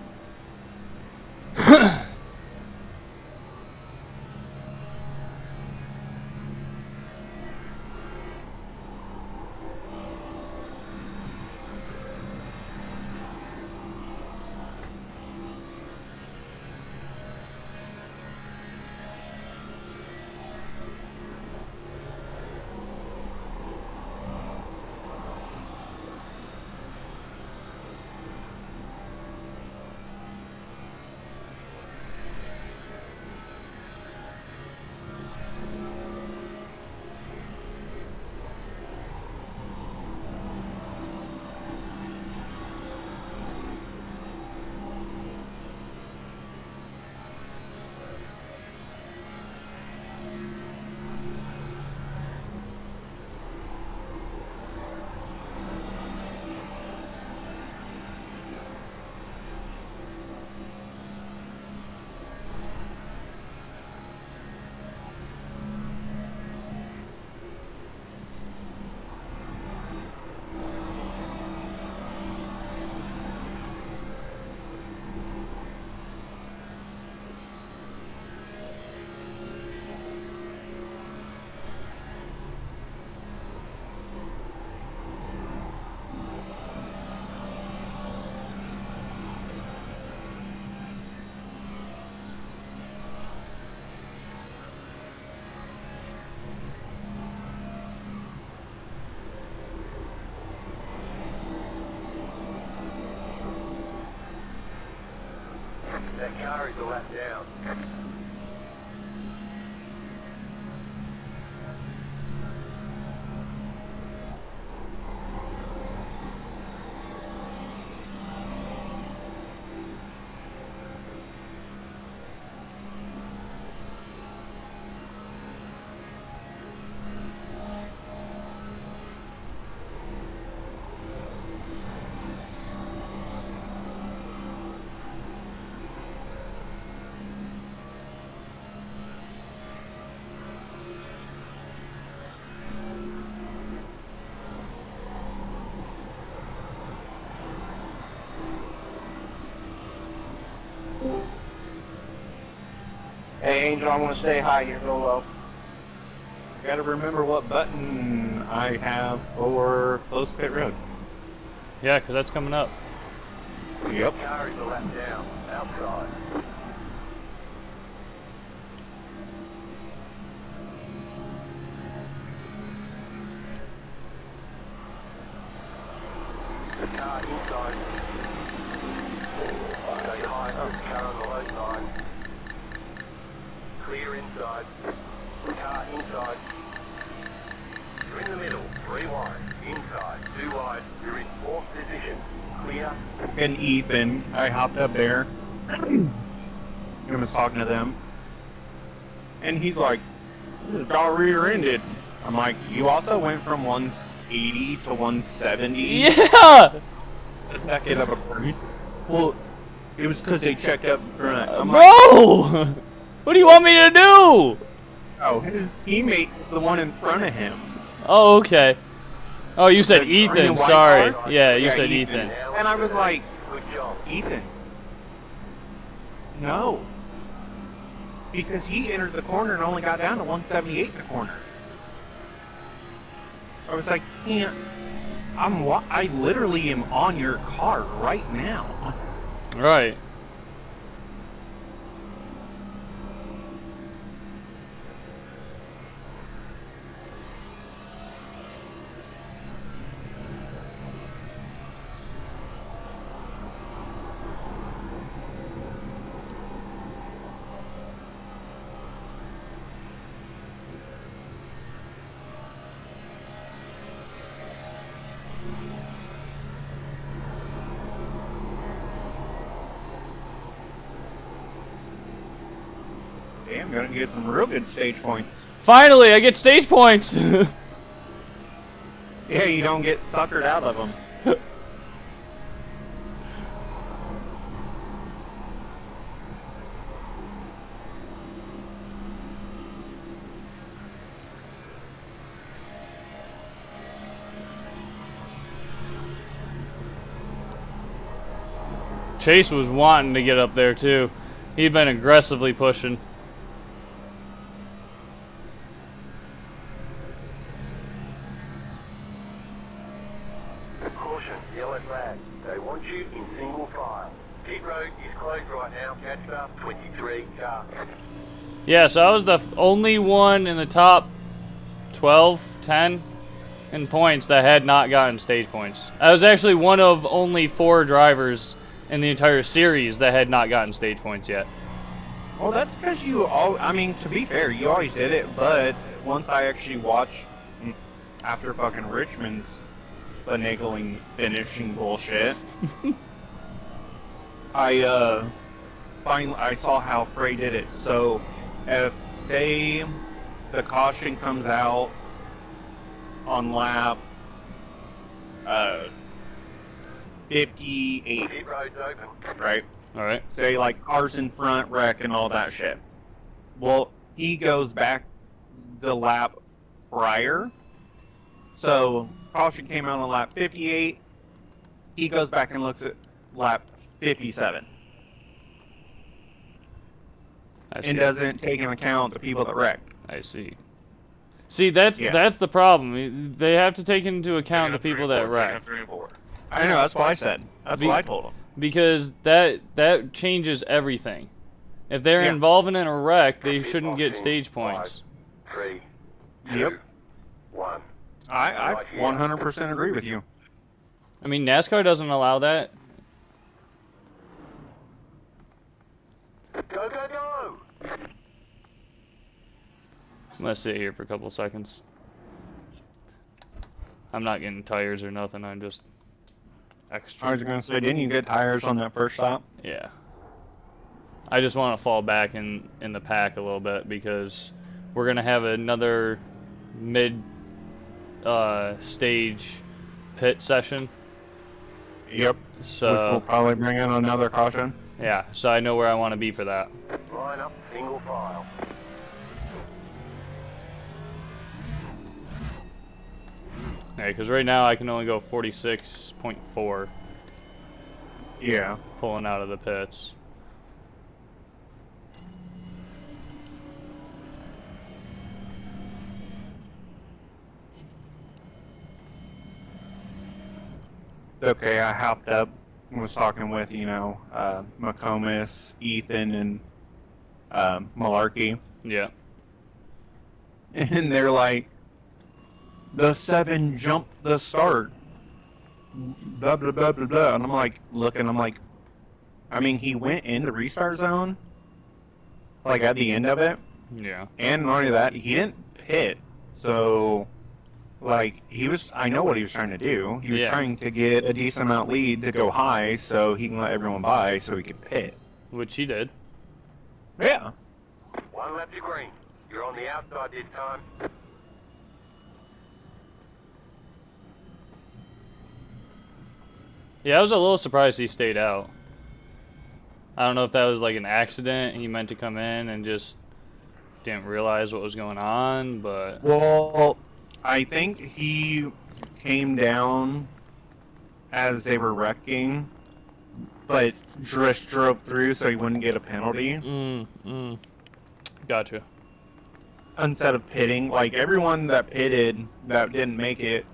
That car is a lap down. Hey, Angel, I want to say hi. You're real low. Gotta remember what button I have for close pit road. Yeah, 'cause that's coming up. Yep. Car is a lap down. Outside. The car inside. Stay high. Car on the low side. Clear inside. Car inside. You're in the middle. 3 wide. Inside. 2 wide. You're in 4th position. Clear. And Ethan, I hopped up there and was talking to them. And he's like, "This got rear-ended." I'm like, "You also went from 180 to 170? Yeah! Let's back it up a point." Well, it was because they checked up front. I'm like, Bro! What do you want me to do? oh, his teammate's the one in front of him. Oh, okay. Oh, you said The green Ethan, and white sorry. car? Yeah, you Yeah, said Ethan. And I was like, Good job. "Ethan, no." Because he entered the corner and only got down to 178 in the corner. I was like, "Can't. I literally am on your car right now." Right. Damn, I'm gonna get some real good stage points. Finally, I get stage points! Yeah, you don't get suckered out of them. Chase was wanting to get up there too. He'd been aggressively pushing. Caution, yellow flag. They want you in single file. Pit road is closed right now. Catch up 23 car. Yeah, so I was the only one in the top 12, 10 in points that had not gotten stage points. I was actually one of only 4 drivers in the entire series that had not gotten stage points yet. Well, that's because you all, I mean, to be fair, you always did it, but once I actually watched, after fucking Richmond's finagling finishing bullshit, I saw how Frey did it. So, if, say, the caution comes out on lap 58, Pit road's open. right? Alright. Say, like, cars in front wreck and all that shit. Well, he goes back the lap prior. So, caution came out on lap 58. He goes back and looks at lap 57. I see. And doesn't take into account the people that wrecked. I see. See, that's the problem. They have to take into account the people that wreck. I know, that's what I said. That's what I told him. Because that changes everything. If they're involved in a wreck, they shouldn't get stage points. 5, 3, Yep. 2, 1. I 100% agree with you. I mean, NASCAR doesn't allow that. Go, go, go! I'm gonna sit here for a couple seconds. I'm not getting tires or nothing. I'm just extra. I was going to say, didn't you get tires on that first stop? Yeah. I just want to fall back in the pack a little bit because we're gonna have another mid stage pit session. Yep. So which will probably bring in another caution. yeah, so I know where I want to be for that. Line up, single file. Okay, because right now I can only go 46.4 Yeah. pulling out of the pits. Okay, I hopped up and was talking with, McComas, Ethan, and Malarkey. Yeah. And they're like, the 7 jumped the start. Blah, blah, blah, blah, blah. And I'm like, I mean, he went in the restart zone, like at the end of it. Yeah. And not only that, he didn't pit. So, like, I know what he was trying to do. He was trying to get a decent amount lead to go high so he can let everyone by so he could pit. Which he did. Yeah. 1 lap to green. You're on the outside this time. Yeah, I was a little surprised he stayed out. I don't know if that was like an accident. He meant to come in and just didn't realize what was going on, but... Well, I think he came down as they were wrecking, but just drove through so he wouldn't get a penalty. Gotcha. Instead of pitting, like everyone that pitted that didn't make it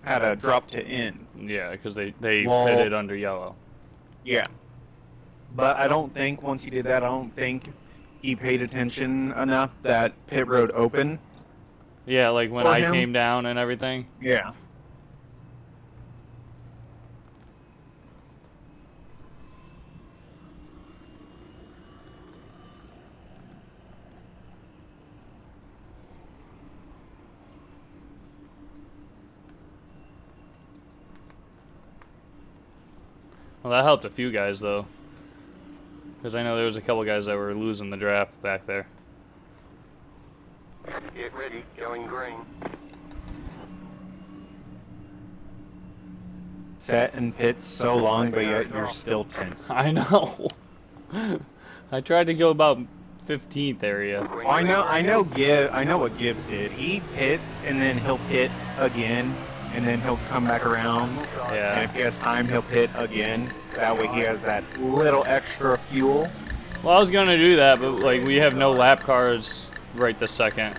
had a drop to in. Yeah, because they pitted under yellow. Yeah. But I don't think once he did that, I don't think he paid attention enough that pit road opened. Yeah, like when For I him? came down and everything. Yeah. Well, that helped a few guys, though. Because I know there was a couple guys that were losing the draft back there. Get ready, going green. Set and pit so long, but yet you're still 10. I know. I tried to go about 15th area. Green, Well, I green, know what Gibbs did. He pits and then he'll pit again and then he'll come back around. And Yeah. if he has time, he'll pit again. That way he has that little extra fuel. Well, I was gonna do that, but like we have no lap cars right this second.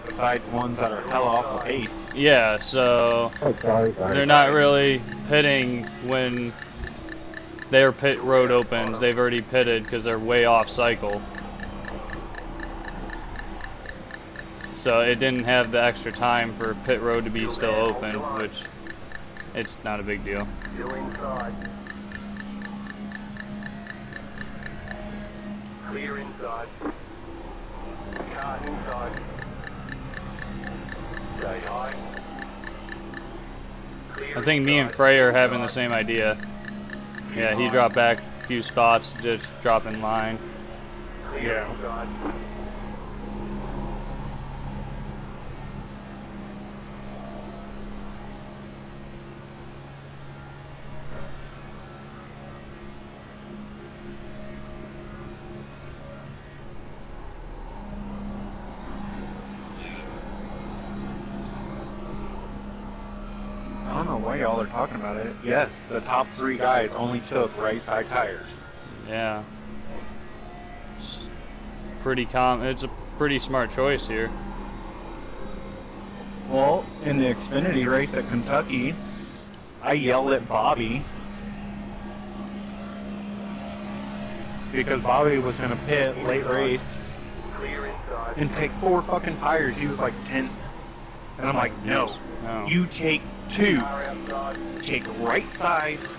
Besides ones that are hell off the pace. Yeah, so Oh, sorry. they're not really pitting when their pit road opens. They've already pitted because they're way off cycle. So it didn't have the extra time for pit road to be still open, which it's not a big deal. Still inside. Clear inside. Car inside. Stay high. Clear I think me and inside. Frey are having the same idea. Yeah, he dropped back a few spots, just drop in line. Clear Yeah. inside. I don't know why y'all are talking about it. Yes, the top 3 guys only took right side tires. Yeah. It's it's a pretty smart choice here. Well, in the Xfinity race at Kentucky, I yelled at Bobby because Bobby was going to pit late race Clear inside. and take 4 fucking tires. He was like 10th. And I'm like, no, No. you take 2. Car outside. Take right sides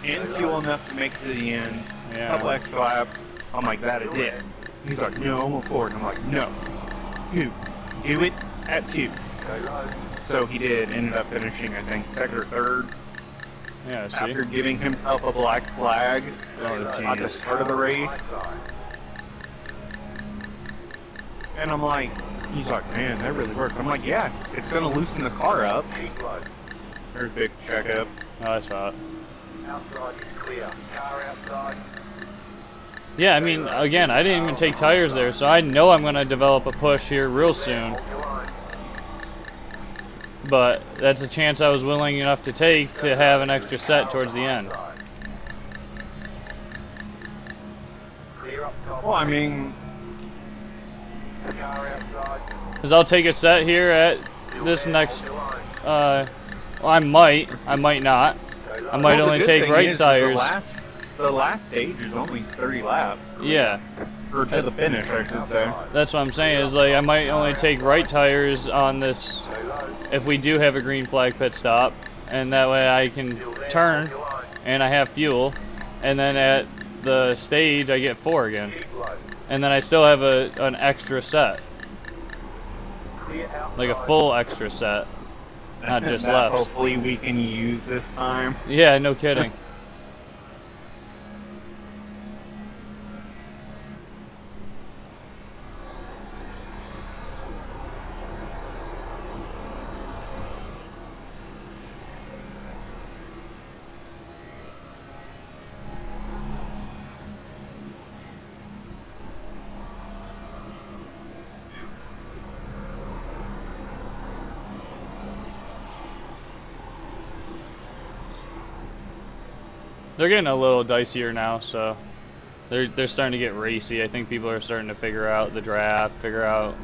and fuel enough to make it to the end. Yeah. Couple extra lap. I'm like, that is it. He's like, no, I'm forward. I'm like, no. You do it at 2. Stay low. So he did. Ended up finishing, I think, 2nd or 3rd. Yeah, see? After giving himself a black flag Oh, at the jeez. start of the race. And I'm like, he's like, man, that really worked. I'm like, yeah, it's going to loosen the car up. Keep low. There's big checkup. Oh, I saw it. Outside is clear. Car outside. Yeah, I mean, again, I didn't even take tires there, so I know I'm going to develop a push here real soon. Hold your line. But that's a chance I was willing enough to take to have an extra set towards the end. Clear up top. Well, I mean, Car outside. Because I'll take a set here at this next, well, I might not. I might well, the only good take thing right is tires. The last stage is only 30 laps. Yeah, Or to the finish, I should say. that's what I'm saying, is like I might only take right tires on this Stay low. if we do have a green flag pit stop, and that way I can turn Hold your line. and I have fuel, and then at the stage I get 4 again, Keep low. and then I still have an extra set, Clear outside. like a full extra set, not just that lefts. hopefully we can use this time. Yeah, no kidding. They're getting a little dicier now, so they're starting to get racy. I think people are starting to figure out the draft, figure out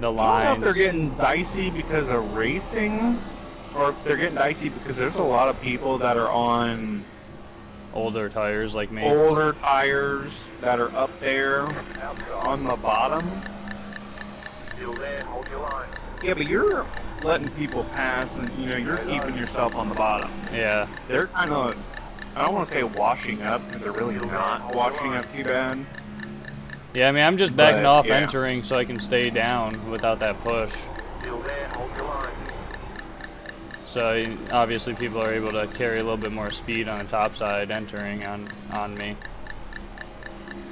the I don't know lines. if they're getting dicey because of racing, or if they're getting dicey because there's a lot of people that are on Older tires like me. older tires that are up there on the bottom. Still there. Hold your line. Yeah, but you're letting people pass, and you're keeping yourself on the bottom. Yeah. They're kind of, I don't want to say washing up because they're really not washing up too bad. Yeah, I mean, I'm just backing But, off yeah. entering so I can stay down without that push. Still there. Hold your line. So obviously people are able to carry a little bit more speed on the top side entering on me.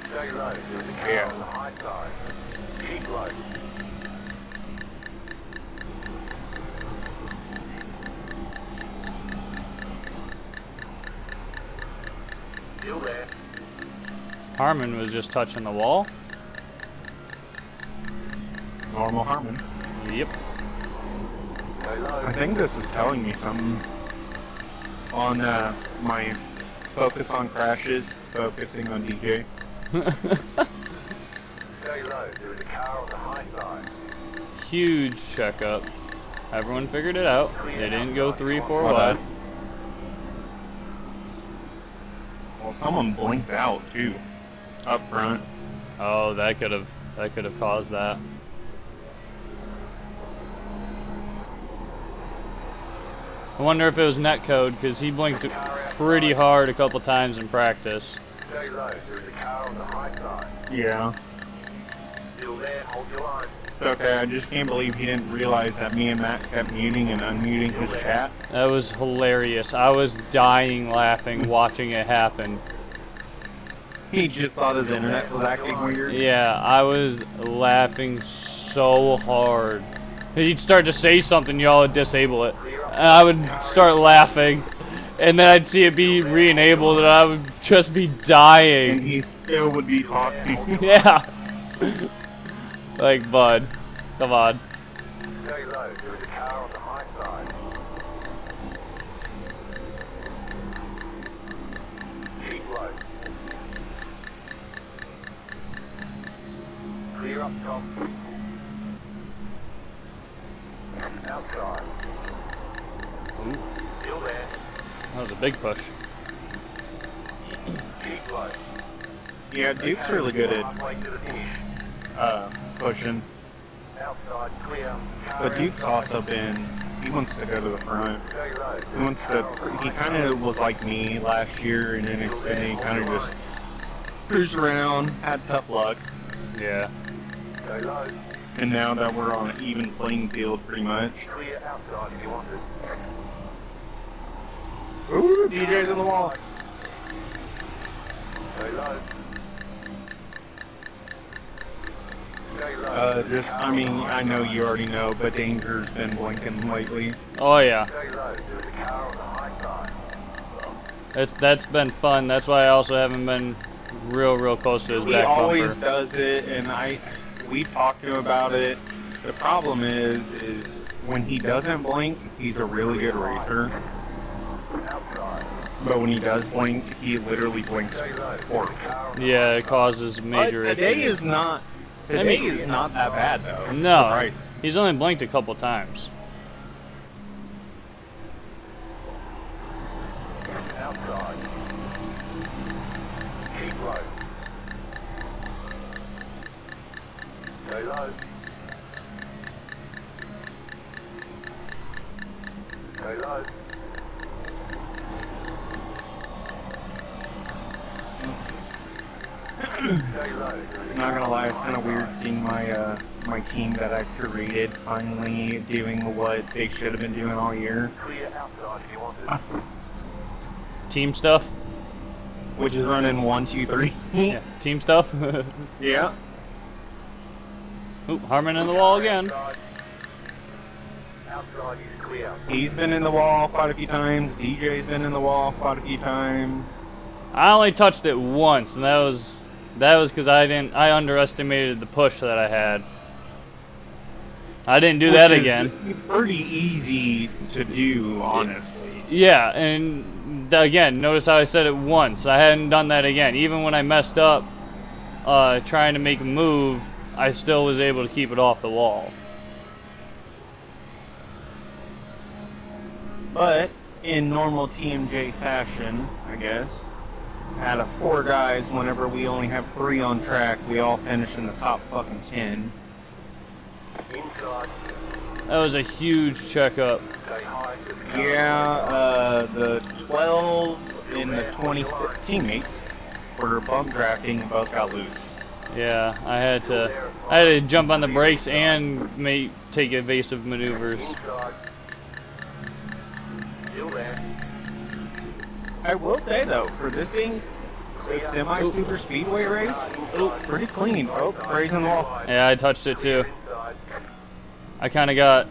Stay low. There's a car Yeah. on the high side. Keep low. Still there. Harmon was just touching the wall. Normal Harmon. Yep. I think this is telling me something on my focus on crashes, focusing on DJ. Stay low. There is a car on the high side. Huge checkup. Everyone figured it out. They didn't go 3-4 My wide. bad. Well, someone blinked out too, up front. Oh, that could have caused that. I wonder if it was netcode, because he blinked pretty hard a couple times in practice. Stay low. There is a car on the high side. Yeah. Still there. Hold your line. Okay, I just can't believe he didn't realize that me and Matt kept muting and unmuting his chat. That was hilarious. I was dying laughing watching it happen. He just thought his internet was acting weird. Yeah, I was laughing so hard. He'd start to say something, y'all would disable it. And I would start laughing. And then I'd see it be re-enabled and I would just be And dying. he still would be talking. Yeah. Like, bud, come on. Stay low. There is a car on the high side. Keep low. Clear up top. Outside. Still there. That was a big push. Keep low. Yeah, Duke's really good Halfway to the finish. at pushing. Outside. Clear. But Duke's also been, he wants to go to the front. Stay low. He wants to, he kind of was like me last year in Xfinity, he kind of just cruised around, had tough luck. Yeah. Stay low. And now that we're on an even playing field pretty much. Clear outside if you want it. Ooh, DJ's in the wall. Stay low. Stay low. I mean, I know you already know, but Danger's been blinking lately. Oh yeah. Stay low. There is a car on the high side. That's been fun. That's why I also haven't been real close to his He back always bumper. does it, and we talked to him about it. The problem is when he doesn't blink, he's a really good racer. Outside. But when he does blink, he literally blinks Stay low. horrible. Yeah, it causes major But today issues. is not. I Today mean- is not that bad though. No, Surprising. he's only blinked a couple times. Outside. Keep low. Stay low. Stay low. Stay low. Not gonna lie, it's kind of weird seeing my my team that I created finally doing what they should have been doing all year, Clear outside if you want it. Team stuff? which is running 1, 2, 3. Yeah, team stuff? Yeah. Oop, Harmon in the wall again. Outside. Outside is clear. He's been in the wall quite a few times. DJ's been in the wall quite a few times. I only touched it once, and that was because I underestimated the push that I had. I didn't do that Which is again. pretty easy to do, honestly. Yeah, and again, notice how I said it once. I hadn't done that again. Even when I messed up trying to make a move, I still was able to keep it off the wall. But in normal TMJ fashion, I guess, out of 4 guys, whenever we only have 3 on track, we all finish in the top fucking 10. Inside. That was a huge checkup. Stay high to the car. Yeah, the 12 and the 26 teammates were bump drafting and both got loose. Yeah, I had to jump on the brakes and take evasive maneuvers. Inside. Still there. I will say though, for this being a semi-super speedway race, pretty clean. Oh, Gray's in the wall. Yeah, I touched it too. Inside. I kind of got,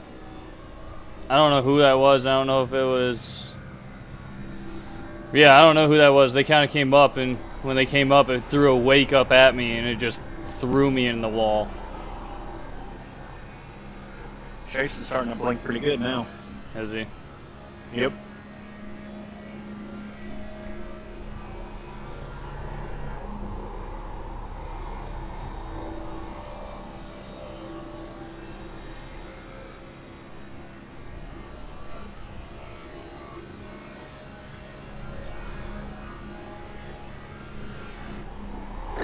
I don't know who that was. I don't know if it was, yeah, I don't know who that was. They kind of came up, and when they came up, it threw a wake up at me, and it just threw me in the wall. Chase is starting to blink pretty good now. Is he? Yep.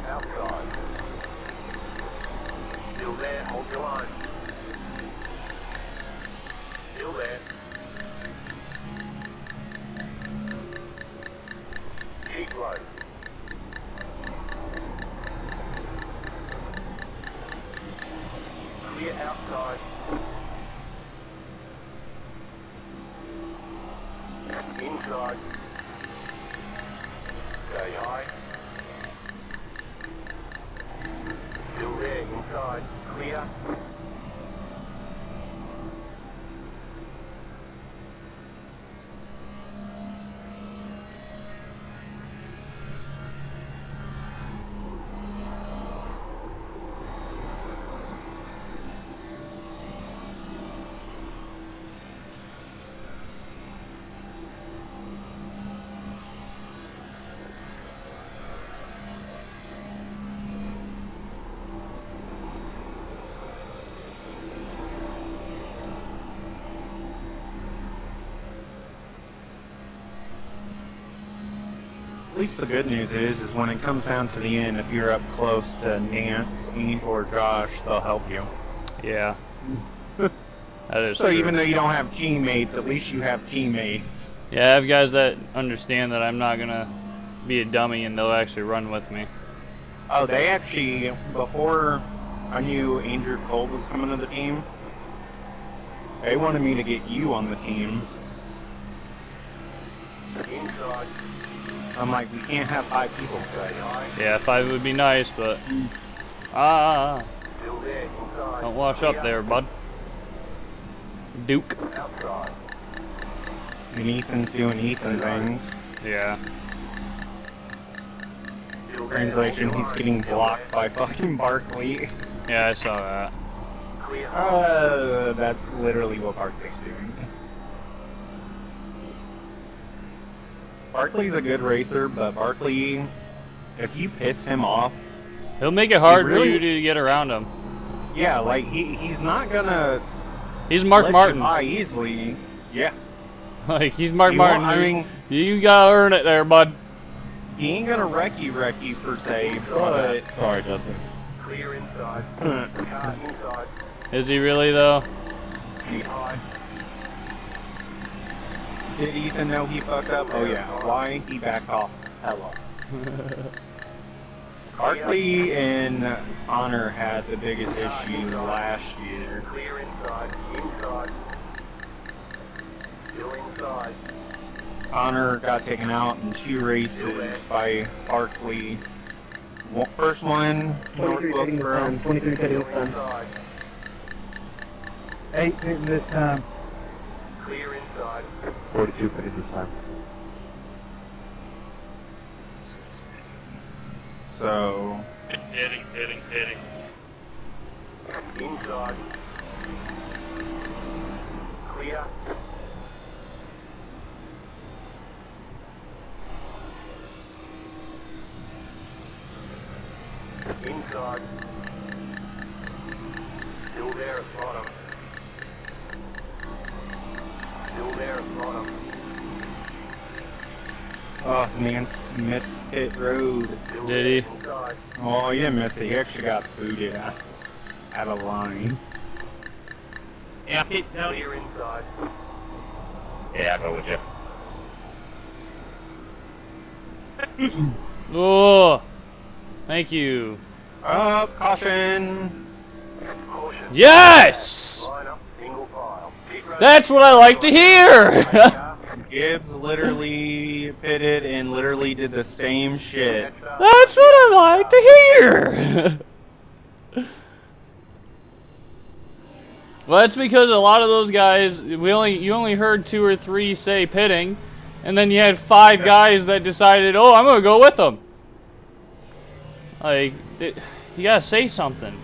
Outside. Still there, hold your line. Still there. Keep low. Clear outside. Inside. Stay high. Still there, inside. Clear. At least the good news is when it comes down to the end, if you're up close to Nance, Angel, or Josh, they'll help you. Yeah. That is So true. even though you don't have teammates, at least you have teammates. Yeah, I have guys that understand that I'm not gonna be a dummy and they'll actually run with me. Oh, they actually, before I knew Andrew Cole was coming to the team, they wanted me to get you on the team. Inside. I'm like, we can't have 5 people. Stay high. Yeah, 5 would be nice, but Still there, inside. don't wash up there, bud. Duke. Outside. And Ethan's doing Ethan things. Yeah. Still there, Translation, hold your he's line. getting Still blocked there. by fucking Barkley. Yeah, I saw that. Clear. That's literally what Barkley's doing. Barkley's a good racer, but Barkley, if you piss him off, He'll make it hard really- for you to get around him. yeah, like he's not gonna He's Mark let Martin. you by easily. Yeah, Like, he's Mark You Martin. won't- I mean- you gotta earn it there, bud. he ain't gonna wreck you per se, but Sorry, Justin. Clear inside. Car inside. Is he really, though? Keep high. did Ethan know he fucked up? Oh yeah, why he backed off? Hello. Barkley and Honor had the biggest issue last year. Clear inside. Inside. Still inside. Honor got taken out in 2 races by Barkley. First one, 23 North taking this Wilkesboro. time. 23 taking Still this time. inside. 8 hitting this time. Clear inside. 42 pitted this time. So, Hitting. Inside. Clear. Inside. Still there at bottom. Still there at bottom. oh, Nance missed pit road. Still Did there he? inside. Oh, he didn't miss it. He actually got booted out of line. Yeah, no. Clear inside. Yeah, I'll go with you. Oh, thank you. Caution! Caution. Yes! Line up, single file. Pit road. That's what I like to hear! Gibbs literally pitted and literally did the same shit. That's what I like to hear! Well, that's because a lot of those guys, you only heard 2 or 3 say pitting, and then you had 5 guys that decided, oh, I'm gonna go with them. Like, you gotta say something.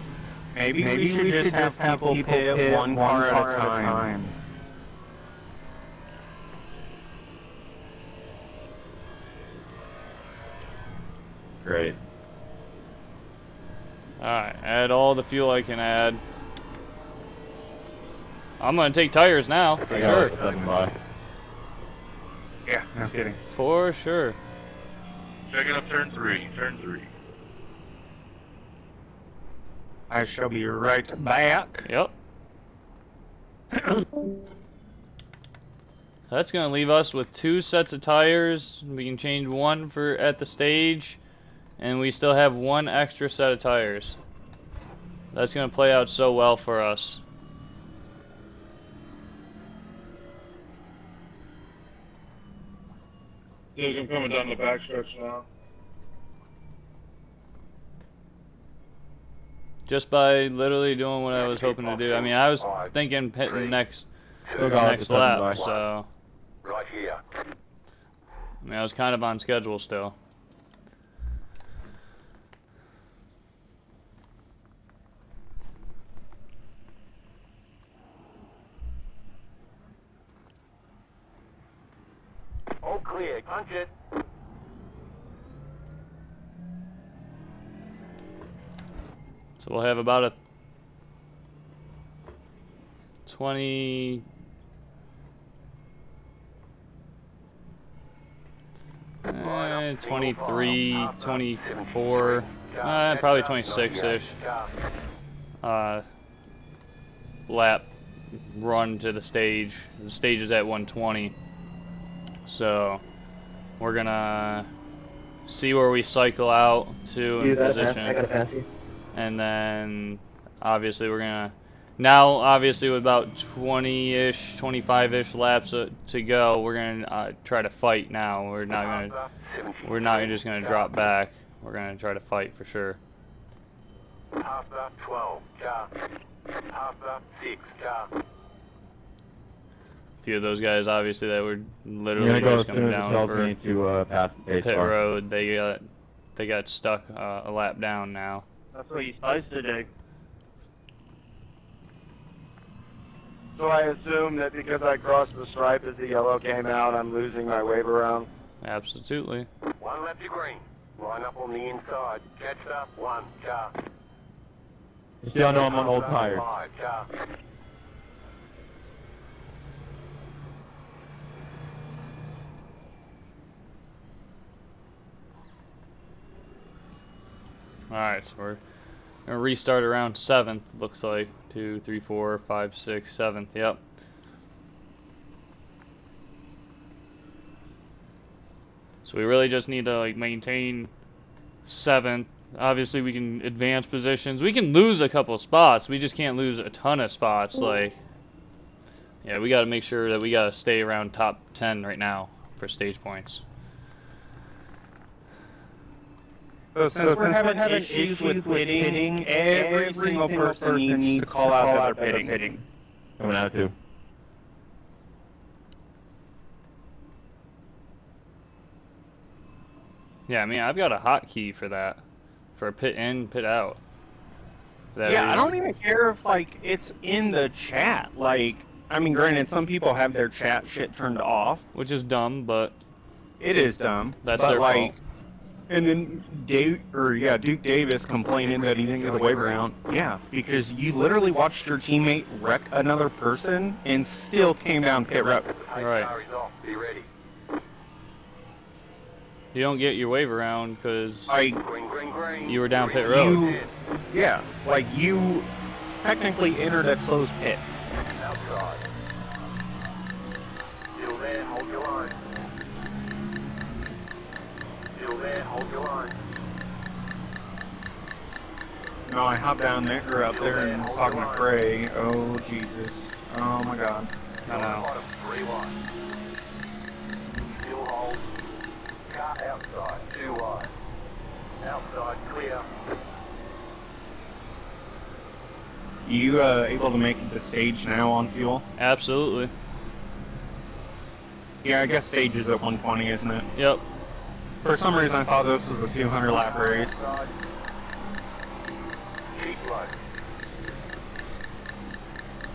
Maybe we should just have people pit one car at a time. Great. Alright, add all the fuel I can add. I'm gonna take tires now, for sure. Yeah, no kidding. For sure. Checking up turn 3. Turn 3. I shall be right back. Yep. That's gonna leave us with 2 sets of tires. We can change one for at the stage, and we still have 1 extra set of tires. That's gonna play out so well for us. Dude, I'm coming down the backstretch now. Just by literally doing what I was hoping to do. I mean, I was thinking pitting next lap, so Right here. I mean, I was kind of on schedule still. All clear. Punch it. So we'll have about a 20... 23, 24, probably 26-ish lap run to the stage. The stage is at 120. So we're gonna see where we cycle out to in position. And then obviously we're gonna obviously with about 20-ish, 25-ish laps to go, we're gonna try to fight now. We're not just gonna drop back. We're gonna try to fight for sure. Pasta 12. Pasta 6. A few of those guys obviously that were literally just coming down for pit road. They got stuck a lap down now. That's what you're supposed to do. So I assume that because I crossed the stripe as the yellow came out, I'm losing my wave around? Absolutely. 1 lap to green. Line up on the inside. Catch up. 1. Car. You still know I'm on old tires. 5. Car. Alright, so we're gonna restart around 7th, looks like. 2, 3, 4, 5, 6, 7th, yep. So we really just need to like maintain 7th. Obviously we can advance positions. We can lose a couple of spots. We just can't lose a ton of spots. Like, yeah, we gotta make sure that we gotta stay around top 10 right now for stage points. So since we're having issues with pitting, every single person needs to call out that they're pitting. Coming out too. Yeah, I mean, I've got a hotkey for that. For pit in, pit out. Yeah, I don't even care if, like, it's in the chat. Like, I mean, granted, some people have their chat shit turned off. Which is dumb, but... It is dumb. That's but, their like, fault. And then Duke Davis complaining that he didn't get the wave around. Yeah, because you literally watched your teammate wreck another person and still came down pit road. Right. Be ready. You don't get your wave around because Green. you were down pit road. Yeah, like you technically entered a closed pit. Outside. Still there, hold your line. Still there, hold your line. No, I hopped down there or up there and was talking to Frey. Oh Jesus. Oh my God. I know. 3 wide. Still hold. Car outside, 2 wide. Outside, clear. You able to make the stage now on fuel? Absolutely. Yeah, I guess stage is at 120, isn't it? Yep. For some reason, I thought this was a 200 lap race. Keep low.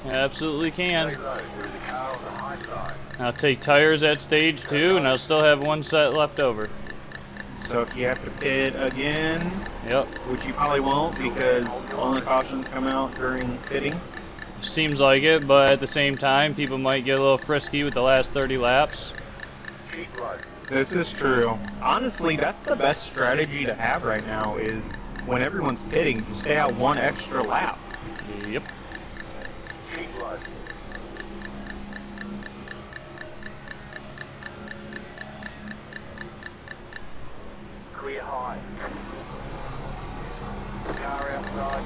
Absolutely can. Stay low. There is a car on the high side. I'll take tires at stage 2, and I'll still have one set left over. So if you have to pit again, Yep. which you probably won't because only cautions come out during pitting. Seems like it, but at the same time, people might get a little frisky with the last 30 laps. Keep low. This is true. Honestly, that's the best strategy to have right now is when everyone's pitting, you stay out one extra lap. Yep. Keep low. Clear high. Car outside.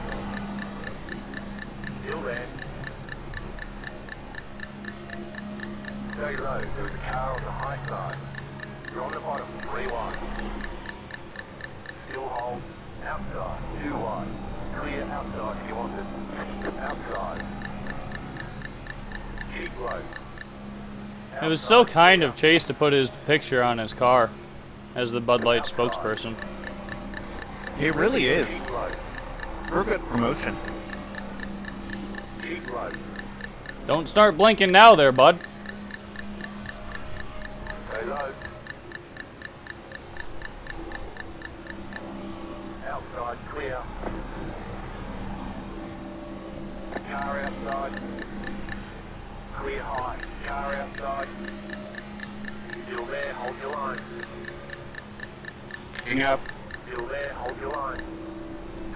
Still there. Stay low. There is a car on the high side. You're on the bottom. 3 wide. Still hold. Outside. 2 wide. Clear outside if you want it. Outside. Keep low. It was so kind of Chase to put his picture on his car as the Bud Light spokesperson. It really is. Keep low. Real good promotion. Keep low. Don't start blinking now there, bud. Stay low. Outside clear. Car outside. Clear high. Car outside. Still there, hold your line. Picking up. Still there, hold your line.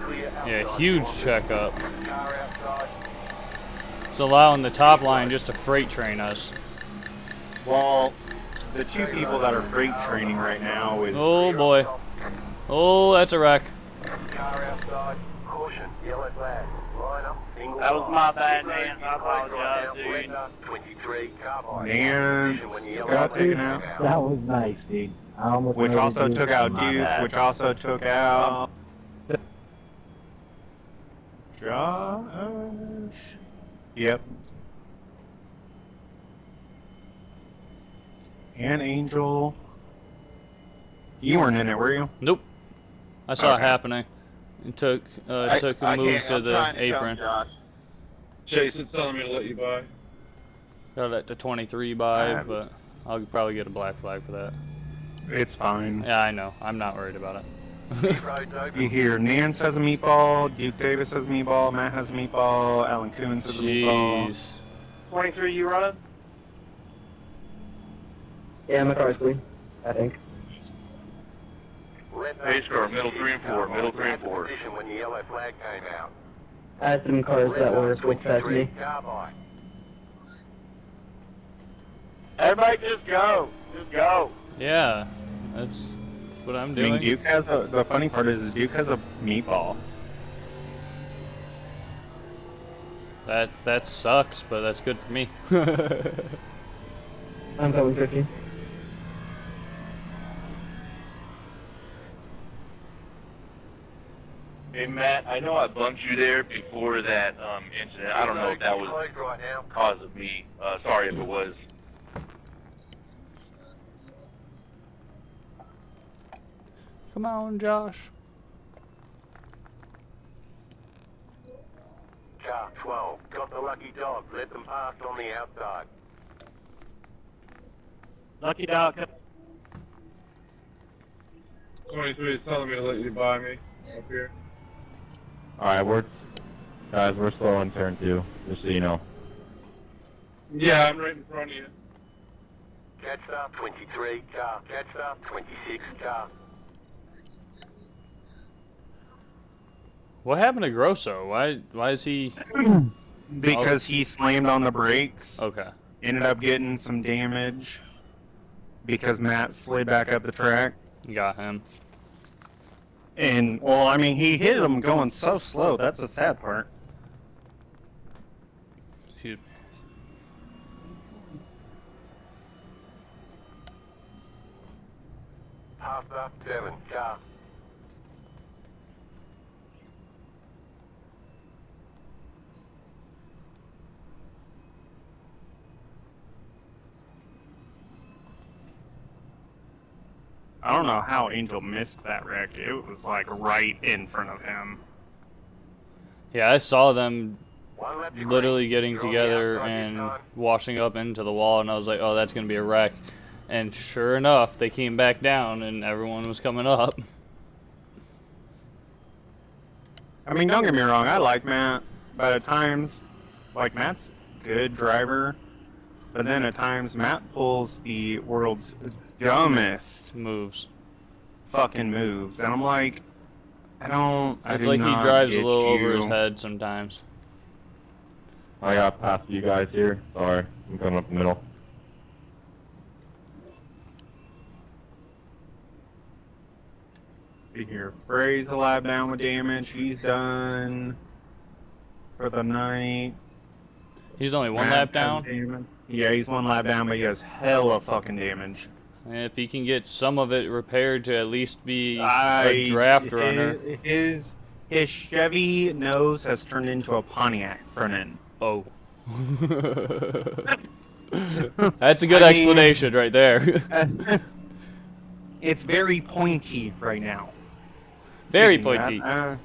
Clear outside. Yeah, huge checkup. Car outside. It's allowing the top line just to freight train us. Well, the two people that are freight training right now is Oh boy. Oh, that's a wreck. Car outside. Caution. Yellow flag. Line up. Single That was line. my bad, Keep low, man. keep I low right apologize, now. dude. Brenda, 23, car by. Nance got taken out. That was nice, dude. I almost Which made also it took do out my Duke, bad. which also took out Josh. Yep. And Angel. You weren't in it, were you? Nope. I saw it Okay. happening. It took a move to the apron. Chase is telling me to let you by. Got it to 23 by, Alright. but I'll probably get a black flag for that. It's fine. Yeah, I know. I'm not worried about it. Road open. You hear Nance has a meatball, Duke Davis has a meatball, Matt has a meatball, Alan Coons has a meatball. Jeez. 23, you running? Yeah, my car's clean, I think. Pace car, middle 3 and 4, middle 3 and 4. Position when the yellow flag came out. I had some cars that were switched past me. Car by. Everybody just go. Just go. Yeah, that's what I'm I doing. mean, Duke has a, the funny part is Duke has a meatball. That sucks, but that's good for me. I'm going 15. Hey Matt, I know I bumped you there before that incident. I don't know if that was Closed right now. cause of me. Sorry if it was. Come on, Josh. Car 12. Got the lucky dog. Let them pass on the outside. Lucky dog. 23 is telling me to let you by me up here. Alright, guys, we're slow on turn 2, just so you know. Yeah, I'm right in front of you. Catch up. 23 car. Catch up. 26 car. What happened to Grosso? Why is he... Because he slammed on the brakes, Okay. ended up getting some damage because Matt slid back up the track. Got him. And, well, I mean, he hit him going so slow. That's the sad part. He- Pass up. 7 car. I don't know how Angel missed that wreck. It was like right in front of him. Yeah, I saw them One lap to literally green. getting You're on the together outside this and time. washing up into the wall, and I was like, oh, that's gonna be a wreck. And sure enough, they came back down, and everyone was coming up. I mean, don't get me wrong, I like Matt, but at times, like, Matt's a good driver, but then at times Matt pulls the world's dumbest Moves. fucking moves, and I'm like, I It's do like he not drives a get little over you. his head sometimes. I got past you guys here. Sorry, I'm coming up the middle. See here, Bray's a lap down with damage. He's done for the night. He's only one Matt lap has down. damage. Yeah, he's one lap down, but he has hella fucking damage. And if he can get some of it repaired to at least be a draft runner. His Chevy nose has turned into a Pontiac front end. Oh. That's a good I mean, explanation right there. It's very pointy right now. Very Speaking of pointy. that, I'm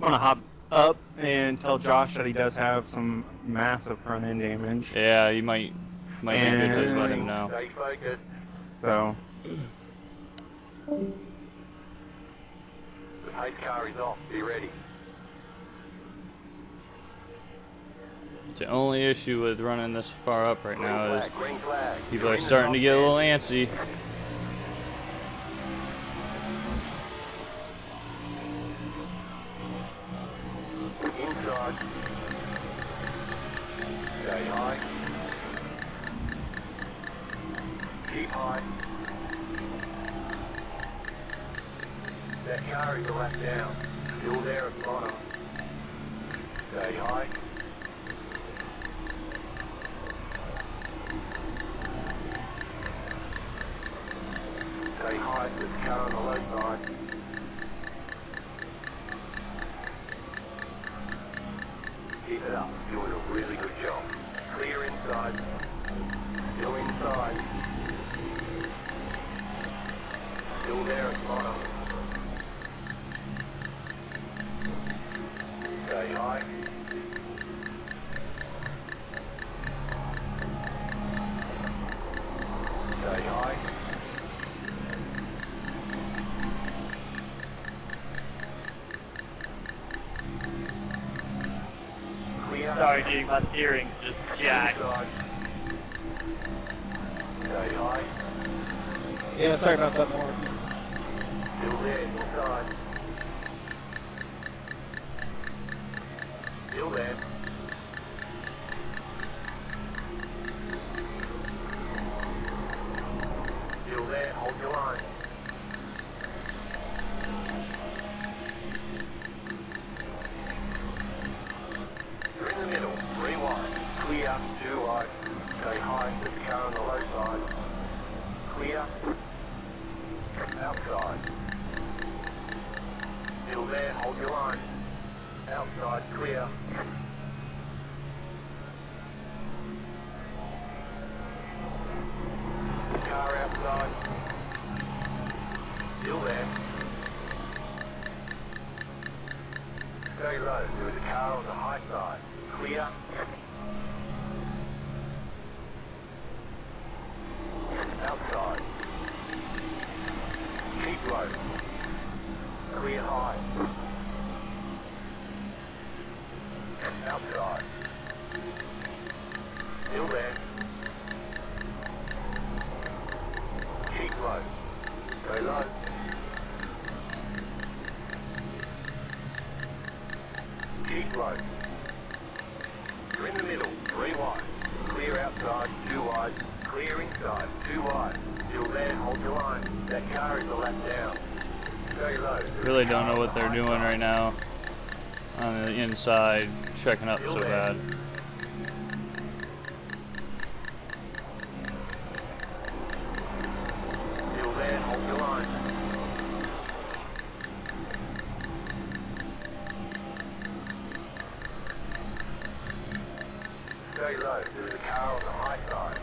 gonna hop up and tell Josh that he does have some massive front end damage. Yeah, you might be good to let him know. Stay focused. So The pace car is off. Be ready. The only issue with running this far up right now is Green flag. people are Green starting to is get a off little antsy. Inside. Stay high. Keep high. That car is a lap down. Still there at the bottom. Stay high. Stay high with the car on the low side. Keep it up. Doing a really good job. Clear inside. Still inside. Still there at the bottom. Stay high. Stay high. Clear. Sorry, dude, my steering's just jacked. Inside. Stay high. Yeah, sorry about that, Mark. Still there, inside. Still there. Still there, hold your line. You're in the middle, 3 wide. Clear, 2 wide. Stay high, with the car on the low side. Clear. Outside. Still there, hold your line. Outside, clear. Car outside. Still there. Stay low, with the car on the high side. Clear. Outside. Keep low. Clear high. Outside. Still there. Keep low. Go low. Keep low. You're in the middle, 3 wide. Clear outside, 2 wide. Clear inside, 2 wide. Still there, hold your line. That car is a lap down. Stay low. Really don't know what they're doing right now on the inside, checking up so bad. Still there, hold your line. Stay low, there's a car on the high side.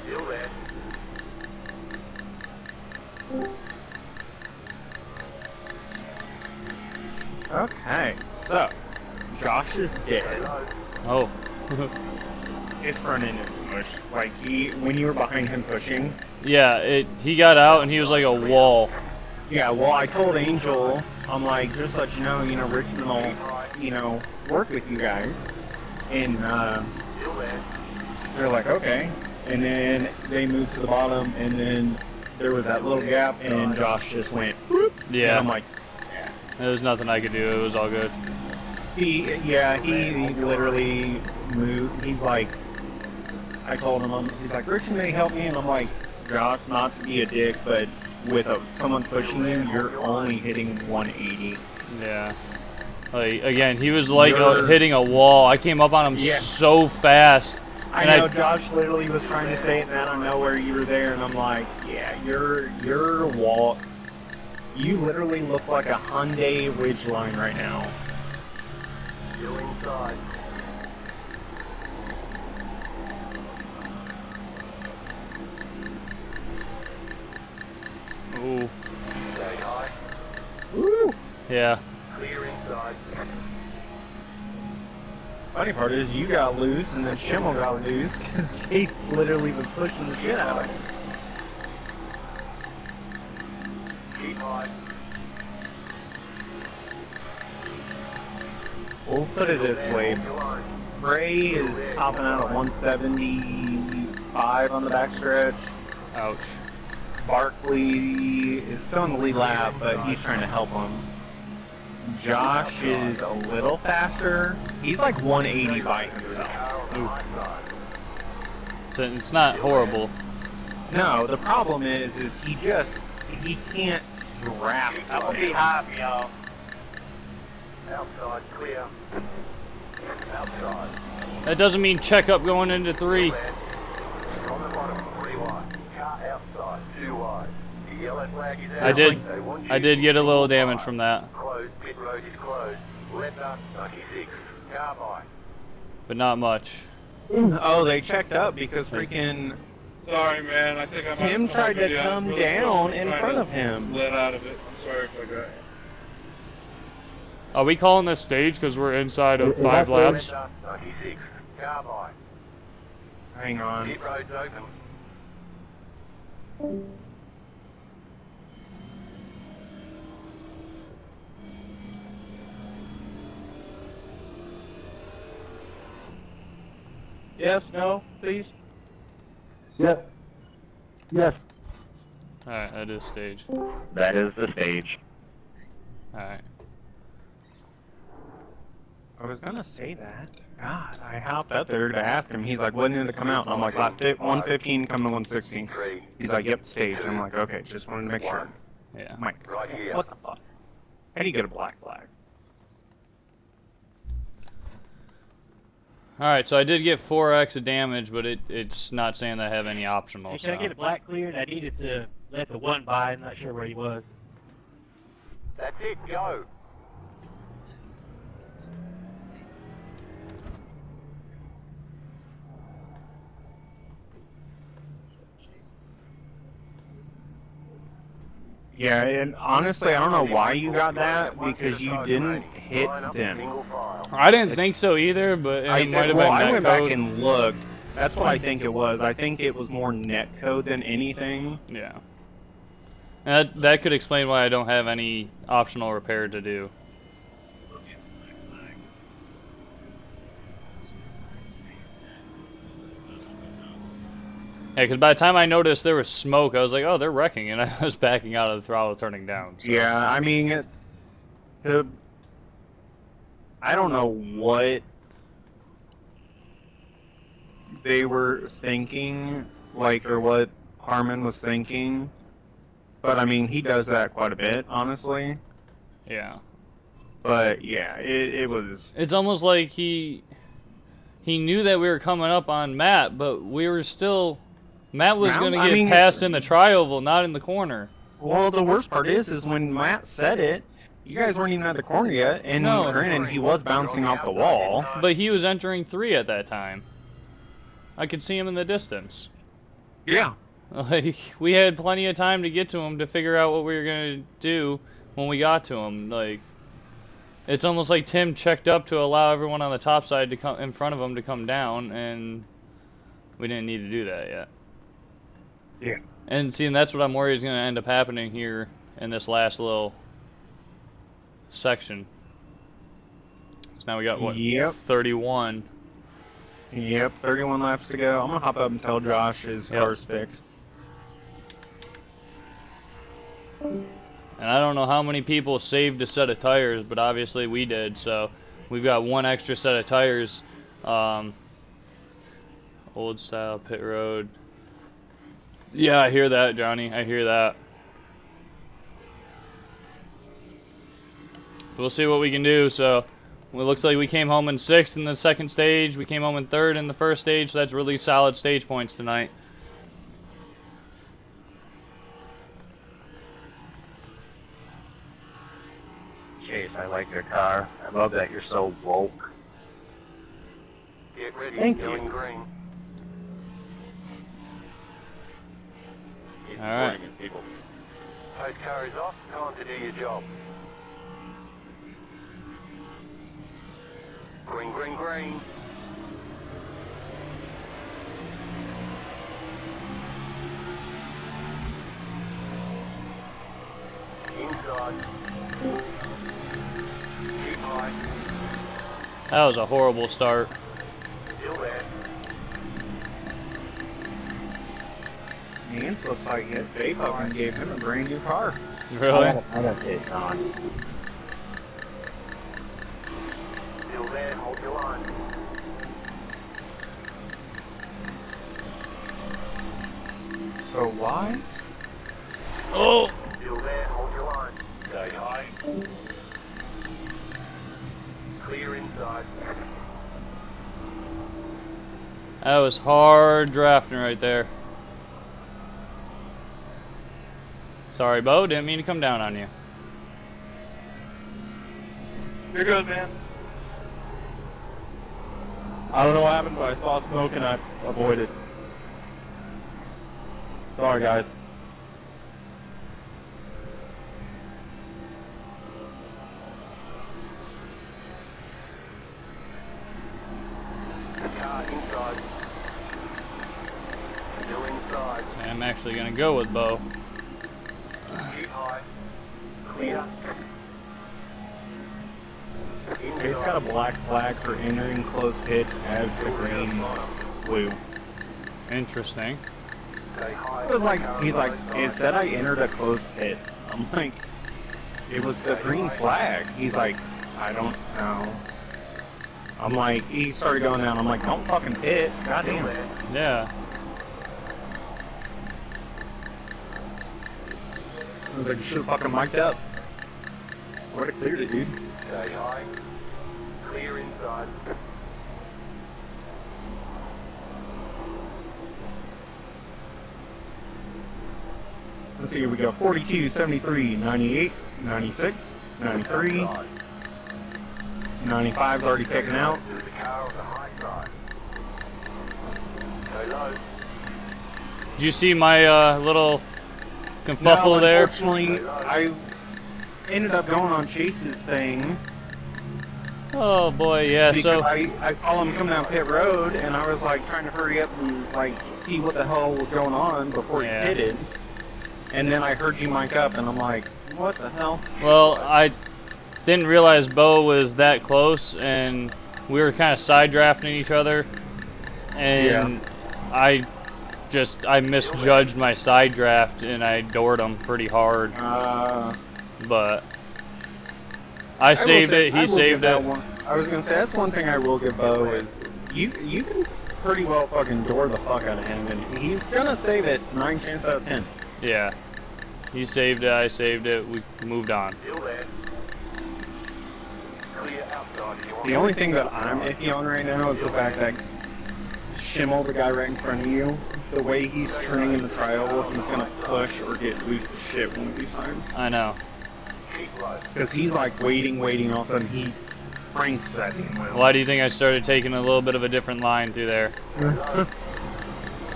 Still there. Okay, so Josh is dead. Oh. His front end is smushed. Like when you were behind him pushing. Yeah, he got out and he was like a wall. Yeah, well, I told Angel, I'm like, just let you know, Richmond will, work with you guys. And they're like, okay. And then they moved to the bottom, and then there was that little gap, and Josh just went, whoop. Yeah. And I'm like, yeah. There was nothing I could do. It was all good. He literally moved. He's like, I told him, he's like, Richmond may help me, and I'm like, Josh, not to be a dick, but with someone pushing you, you're only hitting 180. Yeah. Like, again, he was like hitting a wall. I came up on him so fast. I know Josh literally was trying to say it, and out of nowhere you were there, and I'm like, yeah, your wall, you literally look like a Hyundai Ridgeline right now. Still inside. Ooh. Stay high. Woo! Yeah. Clear inside. Funny part is you got loose, and then Schimmel got loose, because Gates literally was pushing the shit out of him. Keep high. We'll put it this way. Bray is topping out at 175 on the backstretch. Ouch. Barkley is still in the lead lap, but he's trying to help him. Josh is a little faster. He's like 180 by himself. Ooh. So it's not horrible. No, the problem is he can't draft. That would be high, y'all. Outside, clear. Outside. That doesn't mean check up going into 3. On the bottom, 3 wide. Car outside, 2 wide. The yellow flag is out. I did get a little damage from that. Closed, pit road is closed. Left up, 96. Car by. But not much. Oh, they checked up because freaking Sorry, man. I think I'm. him tried to come down in front of him. Let out of it. I'm sorry if I got. Are we calling this stage because we're inside of 5 laps? Left up, 96. Car by. Hang on. Pit road's open. Yes, no, please. Yep. Yes. Alright, that is stage. That is the stage. Alright. I was gonna say that. God, I hopped up there to ask him. He's like, when did it come out? And I'm like, 115 coming to 116. He's like, yep, stage. I'm like, okay, just wanted to make sure. Yeah. I'm like, Right here. what the fuck? How do you get a black flag? Alright, so I did get 4x of damage, but it's not saying that I have any optional. Hey, can I get a black cleared? I needed to let the one by. I'm not sure where he was. That's it, go. Yeah, and honestly, I don't know why you got that, because you didn't hit them. I didn't think so either, but it might have been I went back netcode. and looked. That's what I think it was. I think it was more netcode than anything. Yeah. And that could explain why I don't have any optional repair to do. Yeah, because by the time I noticed there was smoke, I was like, oh, they're wrecking, and I was backing out of the throttle, turning down. So. Yeah, I mean, I don't know what they were thinking, like, or what Harmon was thinking, but I mean, he does that quite a bit, honestly. Yeah. But yeah, it was. It's almost like he knew that we were coming up on Matt, but we were still. Matt was going to get passed in the tri-oval, not in the corner. Well, the worst part is when Matt said it, you guys weren't even at the corner yet, and granted, he was bouncing off the wall. But he was entering 3 at that time. I could see him in the distance. Yeah. Like, we had plenty of time to get to him to figure out what we were going to do when we got to him. Like, It's almost like Tim checked up to allow everyone on the top side to come in front of him to come down, and we didn't need to do that yet. Yeah. And see, and that's what I'm worried is going to end up happening here in this last little section. So now we got, what, Yep. 31. Yep, 31 laps to go. I'm going to hop up and tell Josh his car's fixed. And I don't know how many people saved a set of tires, but obviously we did. So we've got one extra set of tires. Old style pit road. Yeah, I hear that, Johnny. I hear that. We'll see what we can do. So it looks like we came home in 6th in the second stage. We came home in 3rd in the first stage. So that's really solid stage points tonight. Chase, I like your car. I love that you're so woke. Get ready, Thank going you. green. All right. Post car is off, time to do your job. Green, green, green. Inside. Keep high. That was a horrible start. Still there. Nance looks like they fucking gave him a brand new car. Really? I got this on. Still there, hold your line. So why? Oh! Still there, hold your line. Stay high. Clear inside. That was hard drafting right there. Sorry, Bo. Didn't mean to come down on you. You're good, man. I don't know what happened, but I saw smoke and I avoided. Sorry, guys. Car inside. Still inside. I'm actually going to go with Bo. Keep high. Clear. He's got a black flag for entering closed pits as the green blue. Interesting. Stay high. It was like, he's like, it said I entered a closed pit. I'm like, it was the green flag. He's like, I don't know. I'm like, he started going down. I'm like, don't fucking pit. Goddamn. Yeah. I was like, you should have fucking mic'd up. Would have cleared it, dude. Stay high. Clear inside. Let's see, here we go. 42, 73, 98, 96, 93. 95's already taken out. To the car on the high side. Go low. Did you see my little kerfuffle there? Unfortunately, I ended up going on Chase's thing Oh boy, yeah. because So I saw him coming down pit road, and I was like trying to hurry up and like see what the hell was going on before he Yeah. pitted. And then I heard you mic up, and I'm like, what the hell? well, I didn't realize Bo was that close, and we were kind of side drafting each other, and I misjudged my side draft, and I doored him pretty hard, but I saved it. He saved it. I was gonna say that's one thing I will give Bo is you can pretty well fucking door the fuck out of him, and he's gonna save it 9 chances out of 10. Yeah, he saved it. I saved it. We moved on. Still there. Clear outside if you want. The only thing that I'm iffy on right now is the fact that Schimmel, the guy right in front of you, the way he's turning in the trial, he's gonna push or get loose as shit one of these times. I know. Keep low. Because he's like waiting, all of a sudden he cranks that damn wheel. Why do you think I started taking a little bit of a different line through there?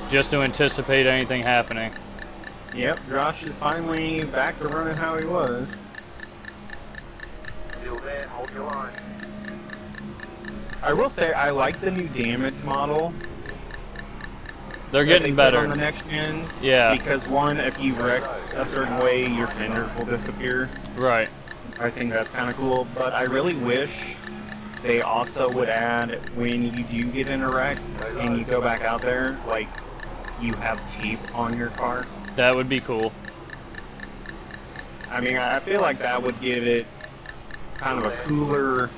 Just to anticipate anything happening. Yep, Josh is finally back to running how he was. Still there, hold your line. I will say I like the new damage model. They're that getting they put better. on the next gens. Yeah. Because one, if you wreck a certain way, your fenders will disappear. Right. I think that's kind of cool. But I really wish they also would add, when you do get in a wreck and you go back out there, like, you have tape on your car. That would be cool. I mean, I feel like that would give it kind of a cooler...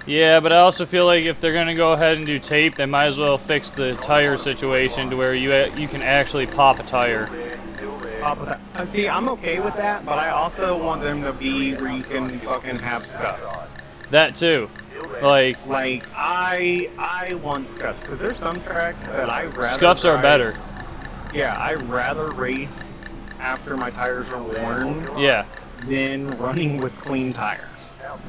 Yeah, but I also feel like if they're gonna go ahead and do tape, they might as well fix the tire situation to where you can actually pop a tire. See, I'm okay with that, but I also want them to be where you can fucking have scuffs. That too. Like I want scuffs, because there's some tracks that I rather scuffs are better. Yeah, I rather race after my tires are worn. Yeah. Than running with clean tires.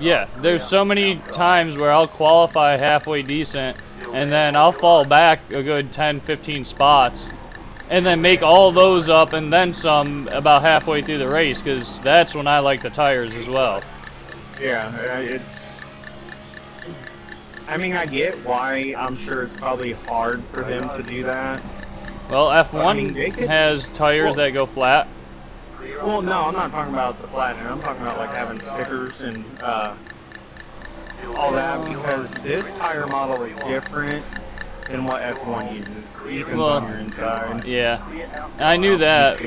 Yeah, there's so many times where I'll qualify halfway decent, and then I'll fall back a good 10, 15 spots, and then make all those up and then some about halfway through the race, because that's when I like the tires as well. Yeah, it's... I mean, I get why. I'm sure it's probably hard for them to do that. Well, F1 has tires that go flat. Well, no, I'm not talking about the flattening. I'm talking about like having stickers and all that, because this tire model is different than what F1 uses. Ethan's on your inside. Yeah, I knew that.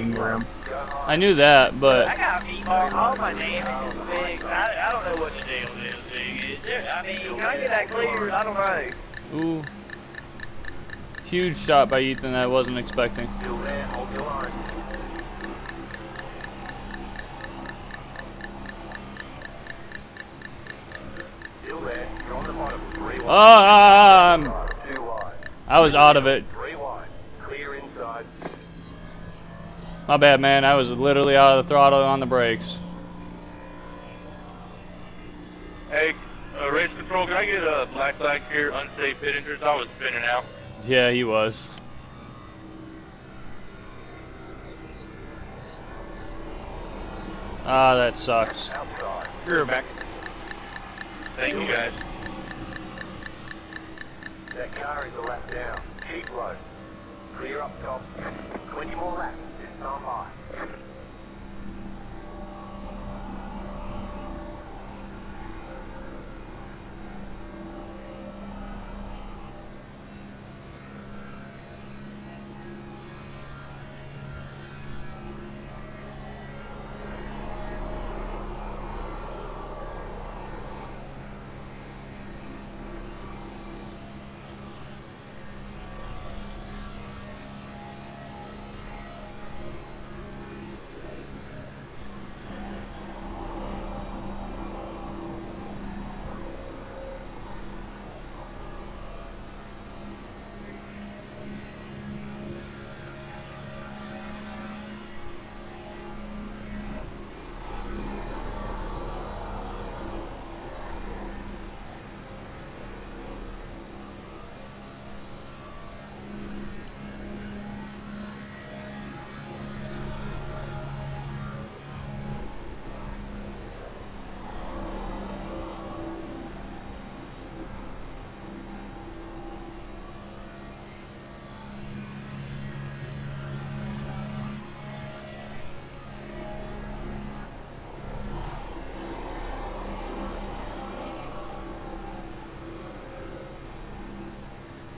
I knew that, but I got feet all my damage is big. I don't know what the deal is, big. I mean, can I get that cleared? I don't know. Ooh. Huge shot by Ethan that I wasn't expecting. Still there, hold your line. Still there, you're on the bottom. 3 wide. 2 wide. I was out of it. 3 wide. Clear inside. My bad, man. I was literally out of the throttle on the brakes. Hey, race control, can I get a black flag here, unsafe pit entries? I was spinning out. Yeah, he was. Ah, that sucks. Outside. You're back. Thank you, guys. That car is a lap down. Keep low. Clear up top. 20 more laps. This time high.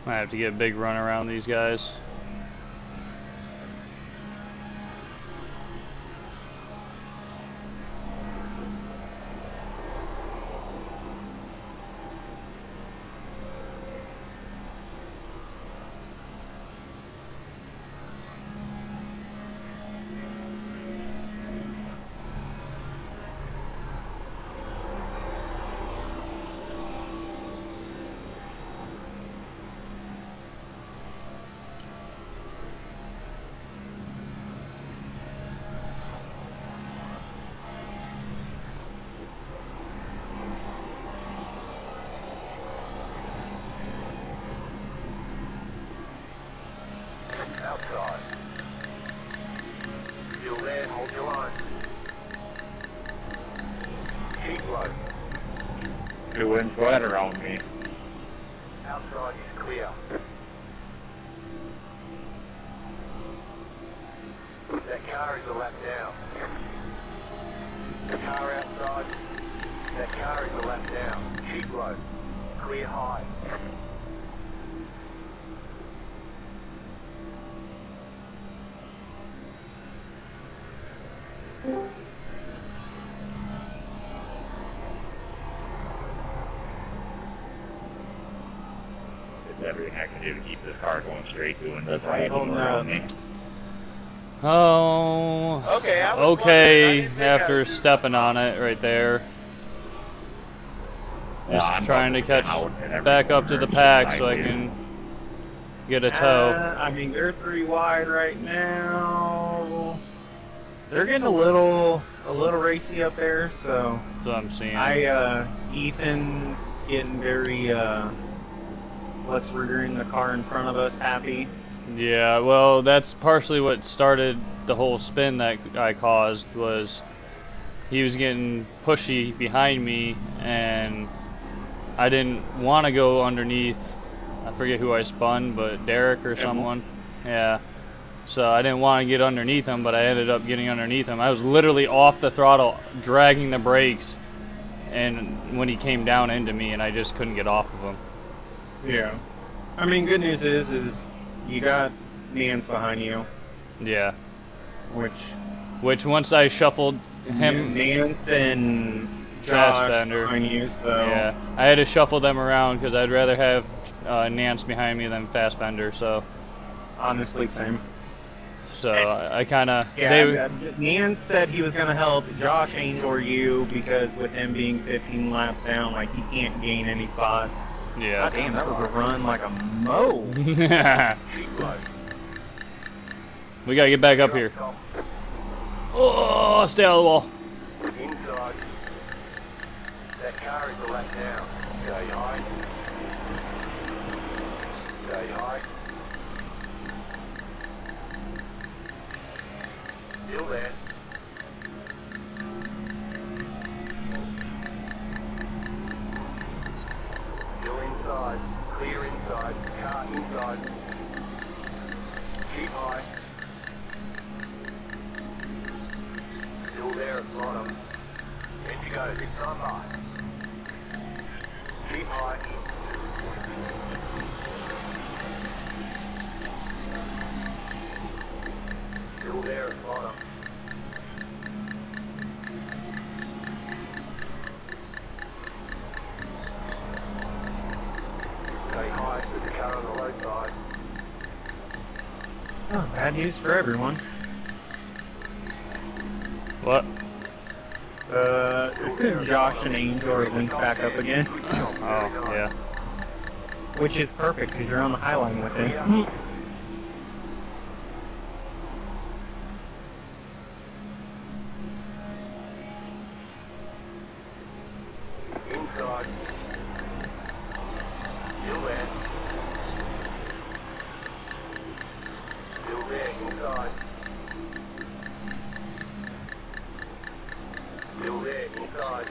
I have to get a big run around these guys. two inch wet around me. Outside is clear. That car is a lap down. The car outside. That car is a lap down. Keep low. Clear high. It's everything I can do to keep this car going straight doing this right Oh, no. around me. Oh. Okay, I was Okay, wondering, I didn't think after stepping on it right there. Yeah, Just I'm trying to bumping catch out and everything back up to the turns pack so I sideways. can get a tow. I mean, they're 3 wide right now. They're getting a little racy up there, so That's what I'm seeing. Ethan's getting very let's rear in the car in front of us happy. Yeah, well, that's partially what started the whole spin that I caused, was he was getting pushy behind me, and I didn't want to go underneath. I forget who I spun, but Derek or someone. Yeah. So I didn't want to get underneath him, but I ended up getting underneath him. I was literally off the throttle, dragging the brakes, and when he came down into me, and I just couldn't get off of him. Yeah. I mean, good news is you got Nance behind you, Yeah. which Once I shuffled him, Nance and Fast Josh Bender. behind you, so yeah, I had to shuffle them around because I'd rather have Nance behind me than Fastbender. So honestly, same. I kind of Nance said he was gonna help Josh Angel or you because with him being 15 laps down, like he can't gain any spots. yeah. God damn, that was a run like a mo. Keep low. We gotta get back up here. Oh, stay out of the wall. Inside. That car is a lap down. Stay high. Stay high. Still there. Still inside. Clear inside. Car inside. Keep high. Still there at bottom. In you go. Big time high. Keep high. Still there at bottom. Stay high with the car on the low side. Oh, bad news for everyone. What? Josh and Angel are linked back up again, Oh, yeah. which is perfect because you're on the high line with it. Inside. Still there. Still there, inside. Still there, inside.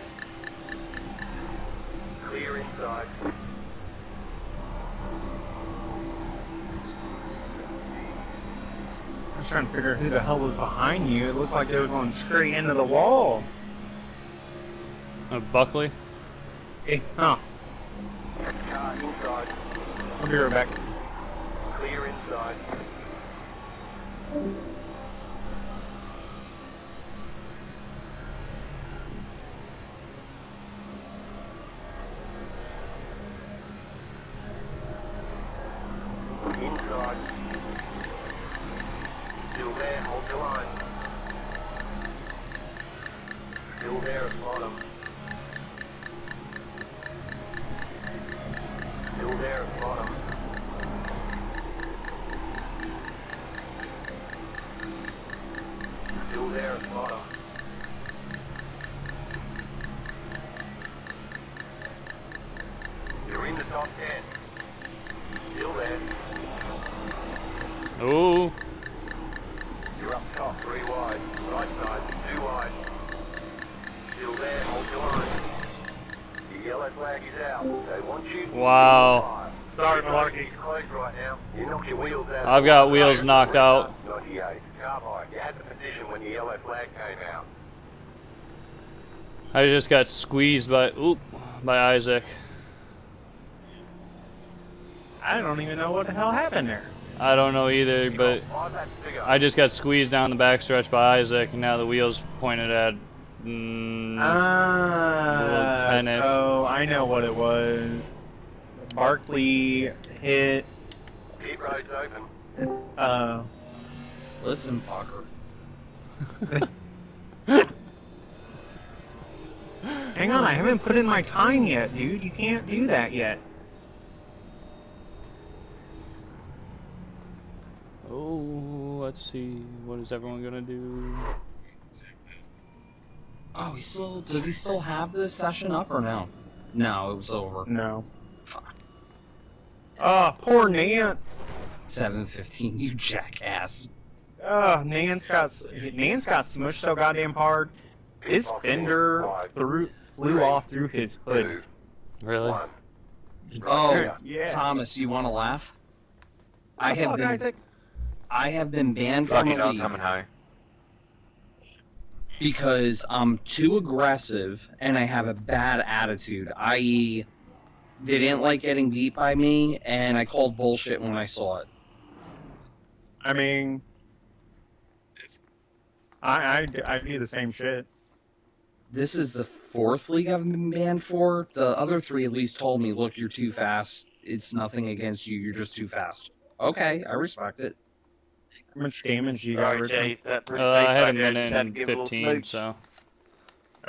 Clear inside. I was trying to figure out who the hell was behind you. It looked like they were going straight into the wall. Buckley? It's not. Car inside. I'll be right back. Clear inside. Inside. Still there, hold your line. Still there at bottom. Still there at bottom. Still there at bottom. You're in the top 10. Still there. Oh, You're up top, 3 wide. Right side, 2 wide. Still there, hold your line. Your yellow flag is out. They want you to Wow. Sorry, Malarkey. It's closed right now. You knocked your wheels out. I've got wheels knocked out. 98. Carbide. You had the position when the yellow flag came out. I just got squeezed by Isaac. I don't even know what the hell happened there. I don't know either, but I just got squeezed down the backstretch by Isaac, and now the wheel's pointed at little 10-ish. So I know what it was. Barkley hit. Pit road's open. Listen, fucker. Hang on, I haven't put in my time yet, dude. You can't do that yet. Oh, let's see. What is everyone gonna do? Oh, does he still have this session up or no? No, it was over. No. Fuck. Oh, poor Nance. 7:15, you jackass. Oh, Nance got smushed so goddamn hard. His fender flew off through his hood. Really? Oh, Yeah. Thomas, you want to laugh? I Fuck, Isaac. have been banned from Lucky the dog league coming high. because I'm too aggressive and I have a bad attitude. I.e., they didn't like getting beat by me, and I called bullshit when I saw it. I mean, I do the same shit. This is the 4th league I've been banned for. The other 3 at least told me, look, you're too fast. It's nothing against you. You're just too fast. Okay, I respect it. How much damage do you got, Richard? I haven't been in 15, so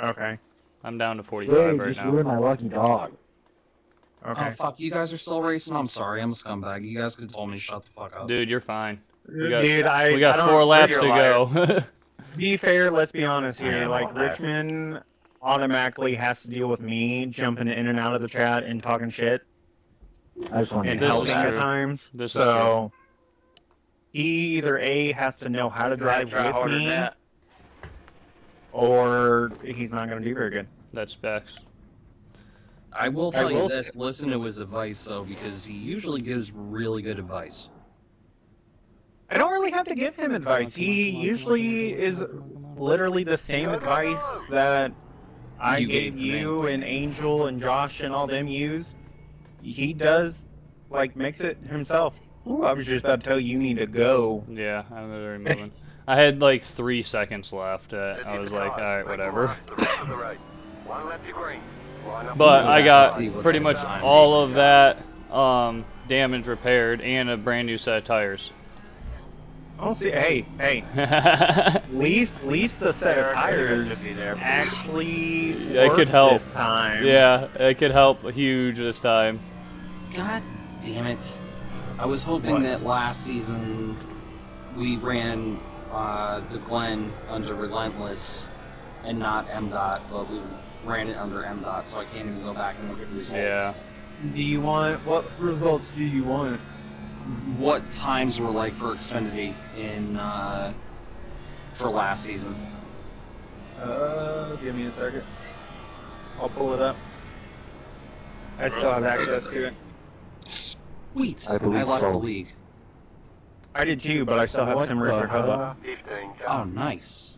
Okay. I'm down to 45 right now. You're my lucky dog. Okay. Oh, fuck, you guys are still racing? I'm sorry, I'm a scumbag. You guys could have told me to shut the fuck up. Dude, you're fine. We Dude, got 4 laps to go. Be fair, let's be honest I here. am Like, on that. Richmond automatically has to deal with me jumping in and out of the chat and talking shit I just want and to This is helping at true. times. This is So, he either A, has to know how to drive Try with harder than me, that. or he's not going to do very good. That's specs. I will I tell you will this, listen to his advice, though, because he usually gives really good advice. I don't really have to give him advice. He usually is literally the same advice that I You gave gave to me. you and Angel and Josh and all them use. He does, like, makes it himself. Ooh, I was just about to tell you need to go. Yeah, I'm literally moving. I had like 3 seconds left. I was like, alright, whatever. One left to green. Line up. But I got See what's pretty on much the time. all of that damage repaired and a brand new set of tires. I'll see. Hey, at least the set of tires actually It could worked help. this time. Yeah, it could help huge this time. God damn it. I was hoping What? that last season we ran the Glen under Relentless and not MDOT, but we ran it under MDOT, so I can't even go back and look at results. Yeah. What results do you want? What times were like for Xfinity in for last season? Give me a second. I'll pull it up. I still have access to it. Sweet. I believe left so. the league. I did too, but I still have some research up. 15. Oh, nice.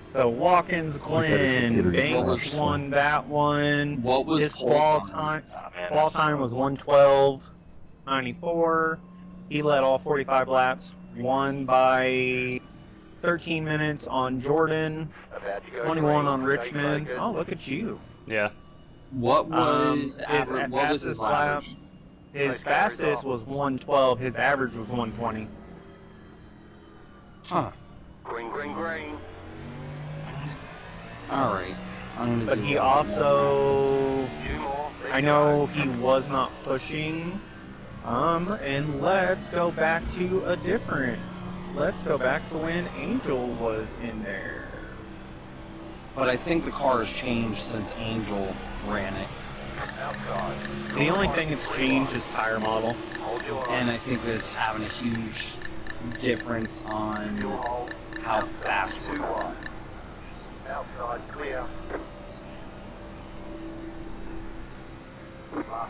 So Watkins, Glenn, Banks won that one. What was His pole qual time? time? Qual time was 1:12.94. He led all 45 laps. Won by 13 minutes on Jordan. About to go 21 on green. Richmond. Stay Oh, look at you. Yeah. What was His average? What was his fastest lap. average? His fastest was 1:12. His average was 1:20. Huh. Green, green, green. All right. I'm gonna But do he that. also, 2 more. I know he was not pushing. And let's go back to let's go back to when Angel was in there. But I think the car has changed since Angel ran it, Outside. The only thing that's changed is tire model. Hold your line. and I think that's having a huge difference on Your hold. how fast we're 2 going. wide. Outside, clear.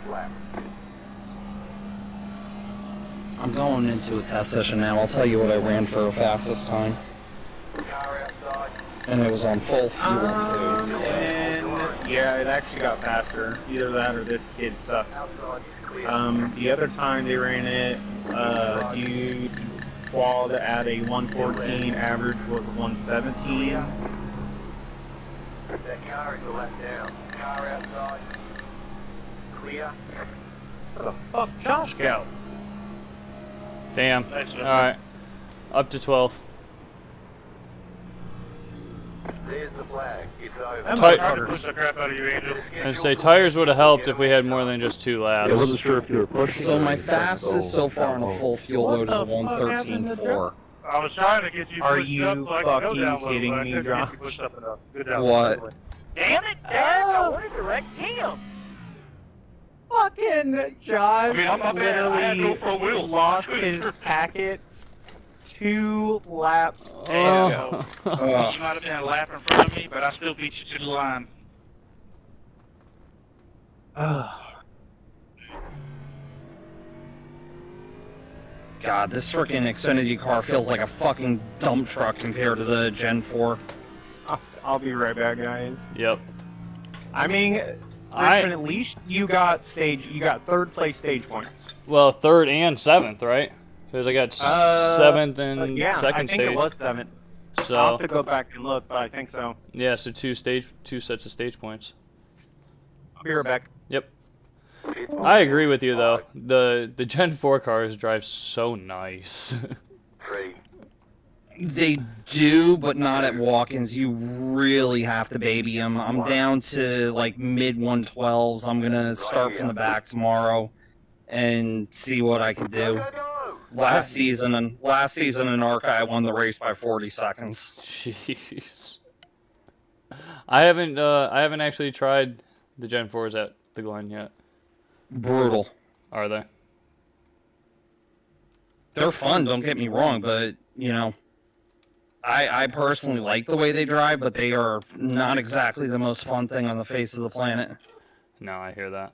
last lap. I'm going into a test session now. I'll tell you what I ran for a fastest time. Car outside. And it was on full fuel, too. And yeah, it actually got faster. Either that or this kid sucked. Outside is clear. The other time they ran it, dude qualified at a 114, average was 117. That car is the left down. Car outside. Clear. Where the fuck Josh go? Damn. Alright. Up to 12. There's the flag. It's over. I'm Tight- trying to push the crap out of you, Angel. And say tires would have helped if we had more than just 2 I laps. wasn't sure if you were pushing. So or my if you were fastest so far on a full fuel load is 113.4. I was trying to get you Are pushed you up so I could go fucking down low, kidding but I me, couldn't get you Josh? pushed up enough. Good job. What? Damn it, Derek! I want to direct him. Fucking Josh I mean, I'm not bad. I had literally GoPro wheels. lost his packets 2 laps Oh. ago. You might have been a lap in front of me, but I still beat you to the line. God, this freaking Xfinity car feels like a fucking dump truck compared to the Gen 4. I'll be right back, guys. Yep. I mean, Richmond, at least you got 3rd place stage points. Well, 3rd and 7th, right? Because I got 7th and Yeah, 2nd I think stage. it was 7th. I'll So have to go back and look, but I think so. yeah, so 2 sets of stage points. I'll be right back. Yep. I agree with you though. The Gen 4 cars drive so nice. 3. They do, but not at walk-ins. You really have to baby them. I'm down to like mid 112s. I'm gonna start from the back tomorrow and see what I can do. Last season in ARCA, I won the race by 40 seconds. Jeez. I haven't actually tried the Gen 4s at the Glen yet. Brutal. Are they? They're fun, don't get me wrong, but you know, I personally like the way they drive, but they are not exactly the most fun thing on the face of the planet. No, I hear that.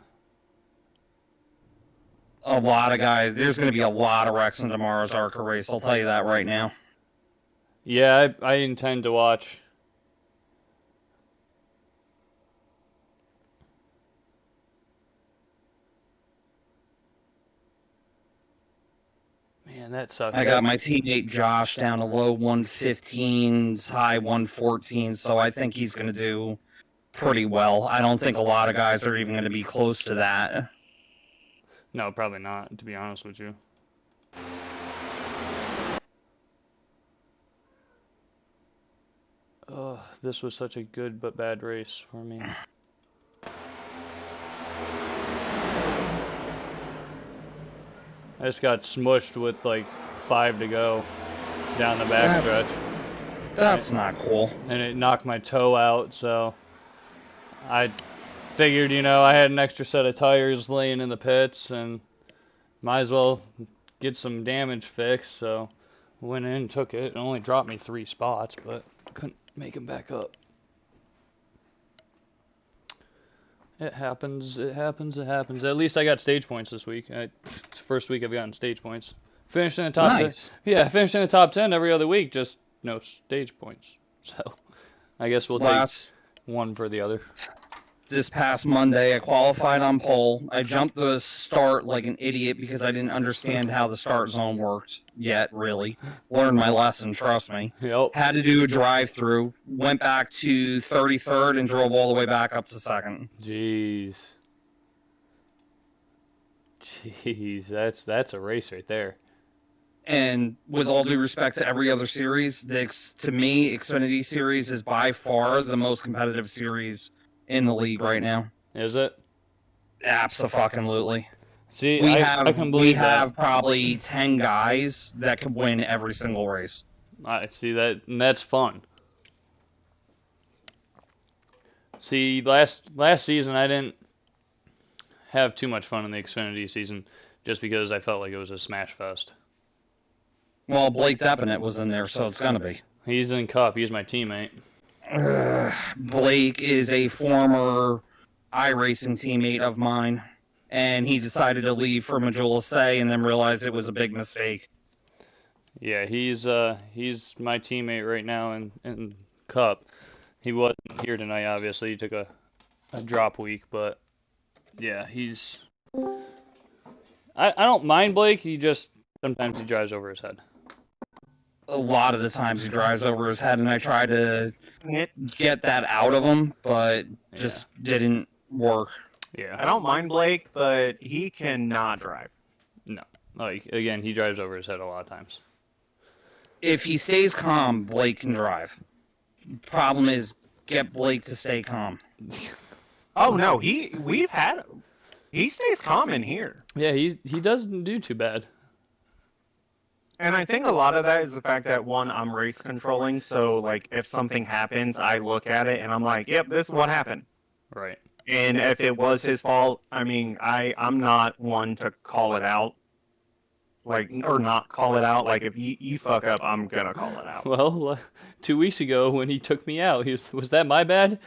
A lot of guys, there's going to be a lot of wrecks in tomorrow's ARCA race, I'll tell you that right now. Yeah, I intend to watch. Man, that sucks. I got my teammate Josh down to low 115s, high 114s, so I think he's going to do pretty well. I don't think a lot of guys are even going to be close to that. No, probably not, to be honest with you. Oh, this was such a good but bad race for me. I just got smushed with like 5 to go down the backstretch. That's not cool. And it knocked my toe out, so I figured, you know, I had an extra set of tires laying in the pits and might as well get some damage fixed, so went in and took it. It only dropped me 3 spots, but couldn't make them back up. It happens, it happens, it happens. At least I got stage points this week. It's the first week I've gotten stage points. Finished in the top 10. Yeah, finished in the top 10 every other week, just no stage points. So I guess we'll take one for the other. This past Monday, I qualified on pole. I jumped the start like an idiot because I didn't understand how the start zone worked yet, really. Learned my lesson, trust me. Yep. Had to do a drive-through. Went back to 33rd and drove all the way back up to 2nd. Jeez. Jeez, that's a race right there. And with all due respect to every other series, to me, Xfinity Series is by far the most competitive series in the league right now. Is it? Abso-fucking-lutely. See, I can believe we have probably 10 guys that could win every single race. I see that, and that's fun. See, last season I didn't have too much fun in the Xfinity season, just because I felt like it was a smash fest. Well, Blake Deppinett was in there, so it's gonna be. He's in Cup. He's my teammate. Blake is a former iRacing teammate of mine. and he decided to leave for Majula Say and then realized it was a big mistake. Yeah, he's my teammate right now in Cup. He wasn't here tonight, obviously. He took a drop week, but yeah, I don't mind Blake. He just sometimes he drives over his head. A lot of the times he drives over his head, and I try to get that out of him, but just didn't work. Yeah. I don't mind Blake, but he cannot drive. No. Like, again, he drives over his head a lot of times. If he stays calm, Blake can drive. Problem is, get Blake to stay calm. Oh no, he stays calm in here. Yeah, he doesn't do too bad. And I think a lot of that is the fact that, one, I'm race controlling, so, like, if something happens, I look at it and I'm like, yep, this is what happened. Right. And if it was his fault, I mean, I'm not one to call it out. Like, or not call it out. Like, if you fuck up, I'm gonna call it out. Well, 2 weeks ago when he took me out, was that my bad?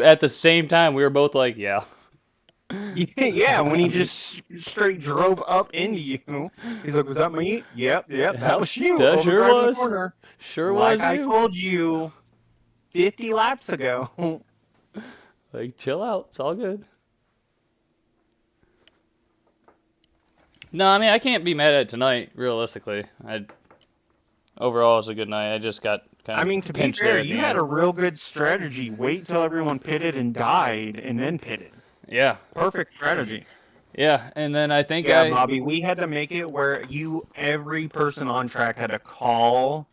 At the same time, we were both like, yeah. Yeah, when he just straight drove up into you. He's like, was that me? Yep, that was you. That sure driving the was. corner. Sure like was I you. told you 50 laps ago. Like, chill out. It's all good. No, I mean, I can't be mad at it tonight, realistically. Overall, it was a good night. I just got kind of I mean, to be pinched fair, there at you the had end. a real good strategy. Wait till everyone pitted and died, and then pitted. Yeah. Perfect strategy. Yeah, and then I think Yeah, Bobby, we had to make it where every person on track had to call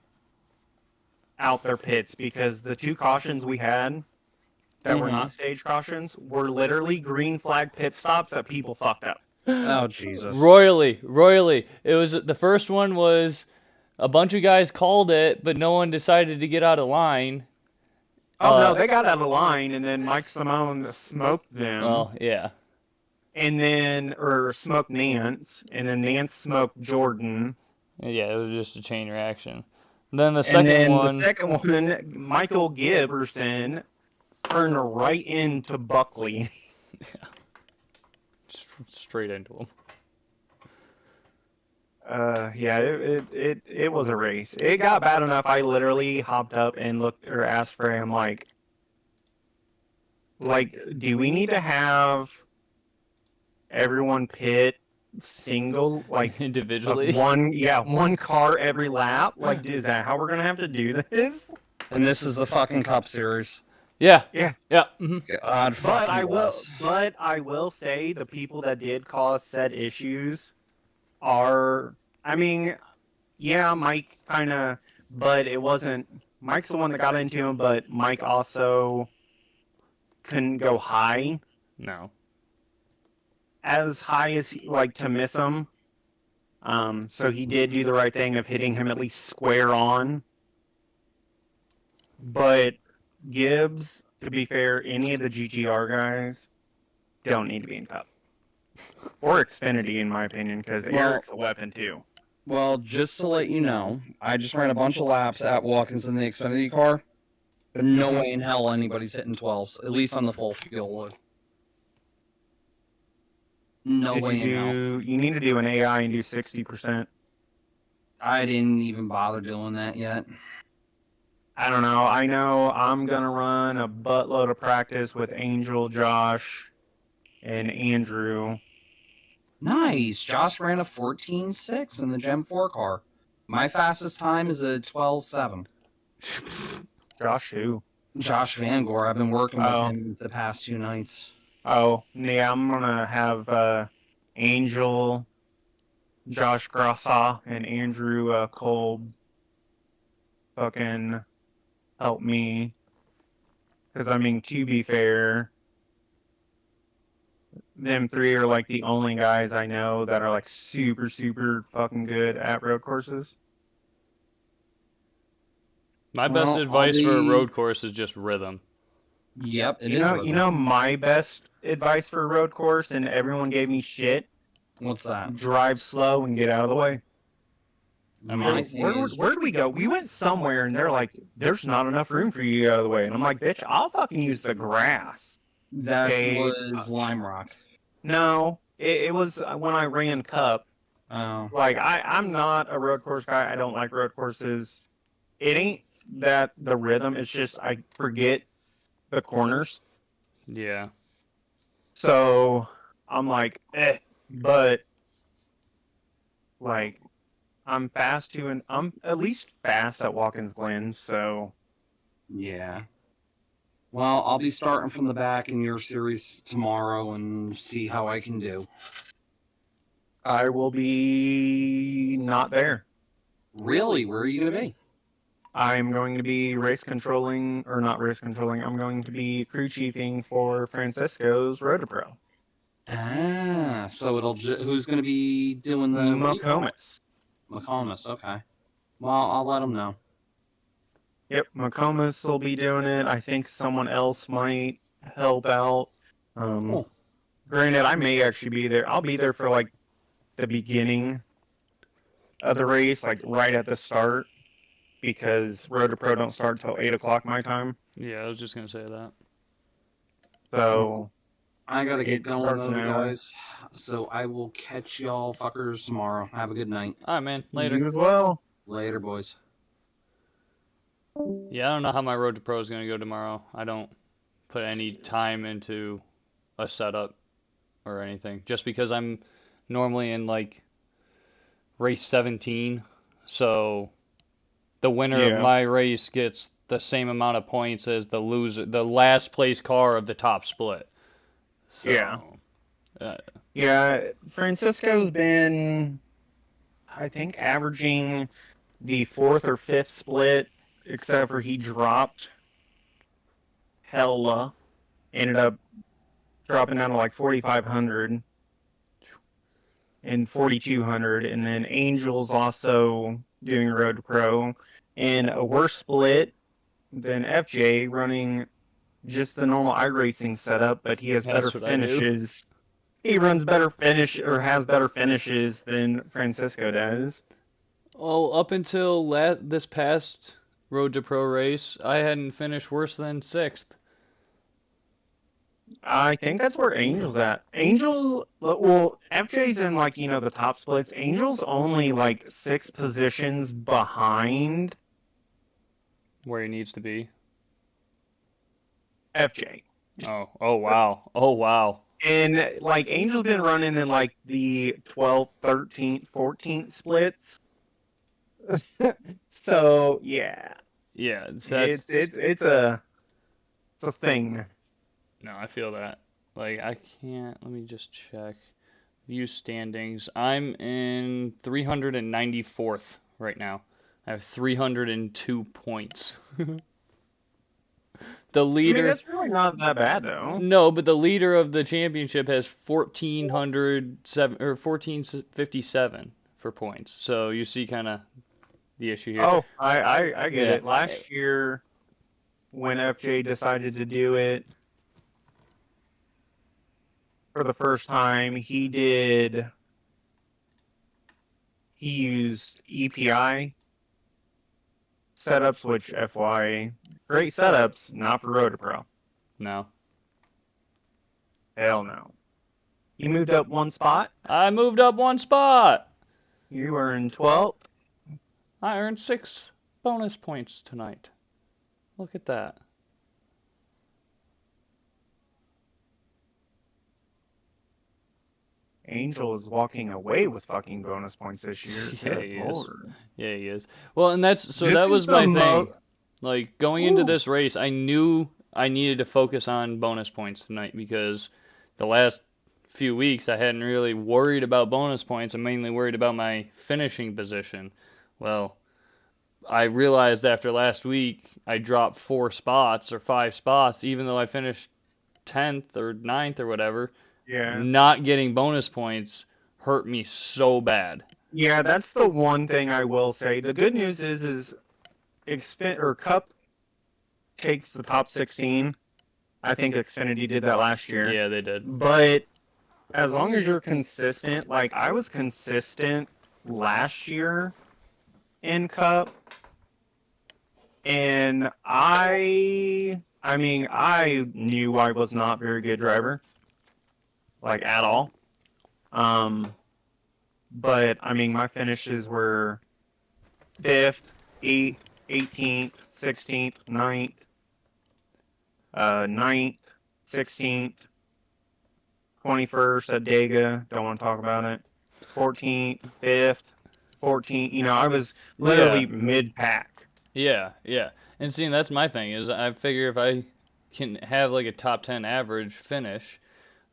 out their pits, because the 2 cautions we had that were not stage cautions were literally green flag pit stops that people fucked up. Oh, Jesus. Royally. It was, the first one was a bunch of guys called it, but no one decided to get out of line. Oh, no, they got out of line, and then Mike Simone smoked them. Oh, yeah. And then, or smoked Nance, and then Nance smoked Jordan. Yeah, it was just a chain reaction. And then the second one, Michael Giberson turned right into Buckley. Yeah. Straight into him. Yeah, it was a race. It got bad enough I literally hopped up and looked or asked for him like, do we need to have everyone pit single, like individually? One car every lap? Like, is that how we're gonna have to do this? And this is the fucking Cup Series. Yeah. God, But I will say the people that did cause said issues are, I mean, yeah, Mike kind of, but it wasn't, Mike's the one that got into him, but Mike also couldn't go high. No. As high as, like, to miss him. So he did do the right thing of hitting him at least square on. But Gibbs, to be fair, any of the GGR guys don't need to be in Cup. Or Xfinity, in my opinion, because Eric's a weapon, too. Well, just to let you know, I just ran a bunch of laps at Watkins in the Xfinity car, but no way in hell anybody's hitting 12s, at least on the full fuel load. No way in hell. You need to do an AI and do 60%. I didn't even bother doing that yet. I don't know. I know I'm going to run a buttload of practice with Angel, Josh, and Andrew. Nice. Josh ran a 14.6 in the Gem 4 car. My fastest time is a 12.7. Josh who? Josh Vangor. I've been working with him the past 2 nights. Oh, yeah, I'm going to have Angel, Josh Grassa, and Andrew Kolb fucking help me. Because, I mean, to be fair, them 3 are, like, the only guys I know that are, like, super, super fucking good at road courses. My best advice for a road course is just rhythm. Yep, You know my best advice for a road course, and everyone gave me shit? What's that? Drive slow and get out of the way. I mean, Where did we go? We went somewhere, and they're like, there's not enough room for you to get out of the way. And I'm like, bitch, I'll fucking use the grass. That was Lime Rock. No, It was when I ran Cup. Oh. Like, I'm not a road course guy. I don't like road courses. It ain't that the rhythm. It's just I forget the corners. Yeah. So I'm like, eh. But like, I'm fast to, and I'm at least fast at Watkins Glen. So Yeah. Well, I'll be starting from the back in your series tomorrow and see how I can do. I will be not there. Really? Where are you going to be? I'm going to be race controlling, or not race controlling. I'm going to be crew chiefing for Francisco's Rotopro. Ah, so who's going to be doing the McComas. McComas, okay. Well, I'll let them know. Yep, McComas will be doing it. I think someone else might help out. Cool. Granted, I may actually be there. I'll be there for like the beginning of the race, like right at the start, because Road to Pro don't start till 8 o'clock my time. Yeah, I was just gonna say that. So I gotta get going though, now. guys. So I will catch y'all fuckers tomorrow. Have a good night. All right, man. Later. You as well. Later, boys. Yeah, I don't know how my Road to Pro is gonna go tomorrow. I don't put any time into a setup or anything, just because I'm normally in like race 17, so the winner of my race gets the same amount of points as the last place car of the top split. So, yeah, Francisco's been, I think, averaging the 4th or 5th split, except for he dropped hella, ended up dropping down to like 4,500 and 4,200, and then Angel's also doing Road to Pro, and a worse split than FJ, running just the normal iRacing setup, but he has better finishes. He runs better has better finishes than Francisco does. Oh, up until this past Road to Pro race, I hadn't finished worse than 6th. I think that's where Angel's at. Well, FJ's in like, the top splits. Angel's only like 6 positions behind where he needs to be. FJ. Oh wow. Oh wow. And like Angel's been running in like the 12th, 13th, 14th splits. So yeah. Yeah, it's a thing. No, I feel that. Like, I can't, let me just check. View standings. I'm in 394th right now. I have 302 points. The leader. That's really not that bad, though. No, but the leader of the championship has 1457 for points. So you see kind of the issue here. Oh, I get it. Last year, when FJ decided to do it for the first time, he used EPI setups, which FY, great setups, not for Road to Pro. No. Hell no. You moved up 1 spot? I moved up 1 spot. You were in 12th? I earned 6 bonus points tonight. Look at that. Angel is walking away with fucking bonus points this year. Yeah, he is. Yeah, he is. Well, and that was my thing. Like, going into this race, I knew I needed to focus on bonus points tonight, because the last few weeks I hadn't really worried about bonus points. I'm mainly worried about my finishing position. Well, I realized after last week I dropped 4 spots or 5 spots, even though I finished 10th or 9th or whatever. Yeah. Not getting bonus points hurt me so bad. Yeah, that's the one thing I will say. The good news is Cup takes the top 16. I think Xfinity did that last year. Yeah, they did. But as long as you're consistent, like I was consistent last year in Cup, and I knew I was not a very good driver, like at all. But I mean, my finishes were 5th, 8th, 18th, 16th, 9th, 9th, 16th, 21st at Dega. Don't want to talk about it. 14th, 5th, 14th. You know, I was literally mid-pack. Yeah, yeah. And see, that's my thing is I figure if I can have like a top 10 average finish,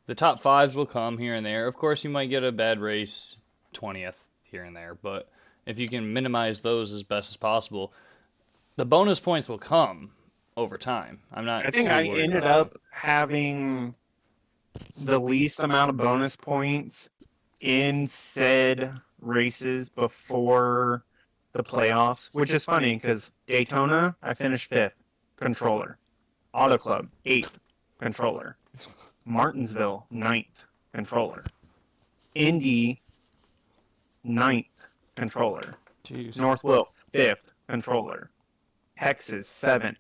the top fives will come here and there. Of course, you might get a bad race, 20th here and there, but if you can minimize those as best as possible, the bonus points will come over time. I'm not. I think I ended up having the least amount of bonus points in said races before the playoffs, which is funny because Daytona, I finished 5th, controller. Auto Club, 8th, controller. Martinsville, 9th, controller. Indy, 9th, controller. Jeez. North Wilkes, 5th, controller. Texas, 7th,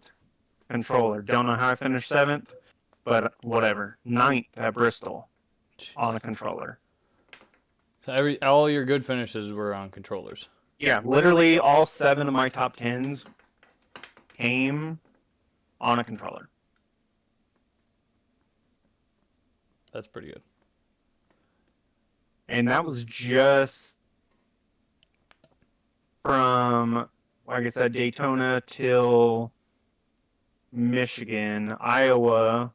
controller. Don't know how I finished 7th, but whatever. 9th at Bristol, on a controller. So all your good finishes were on controllers. Yeah, literally all 7 of my top 10s came on a controller. That's pretty good. And that was just from, like I said, Daytona till Michigan. Iowa,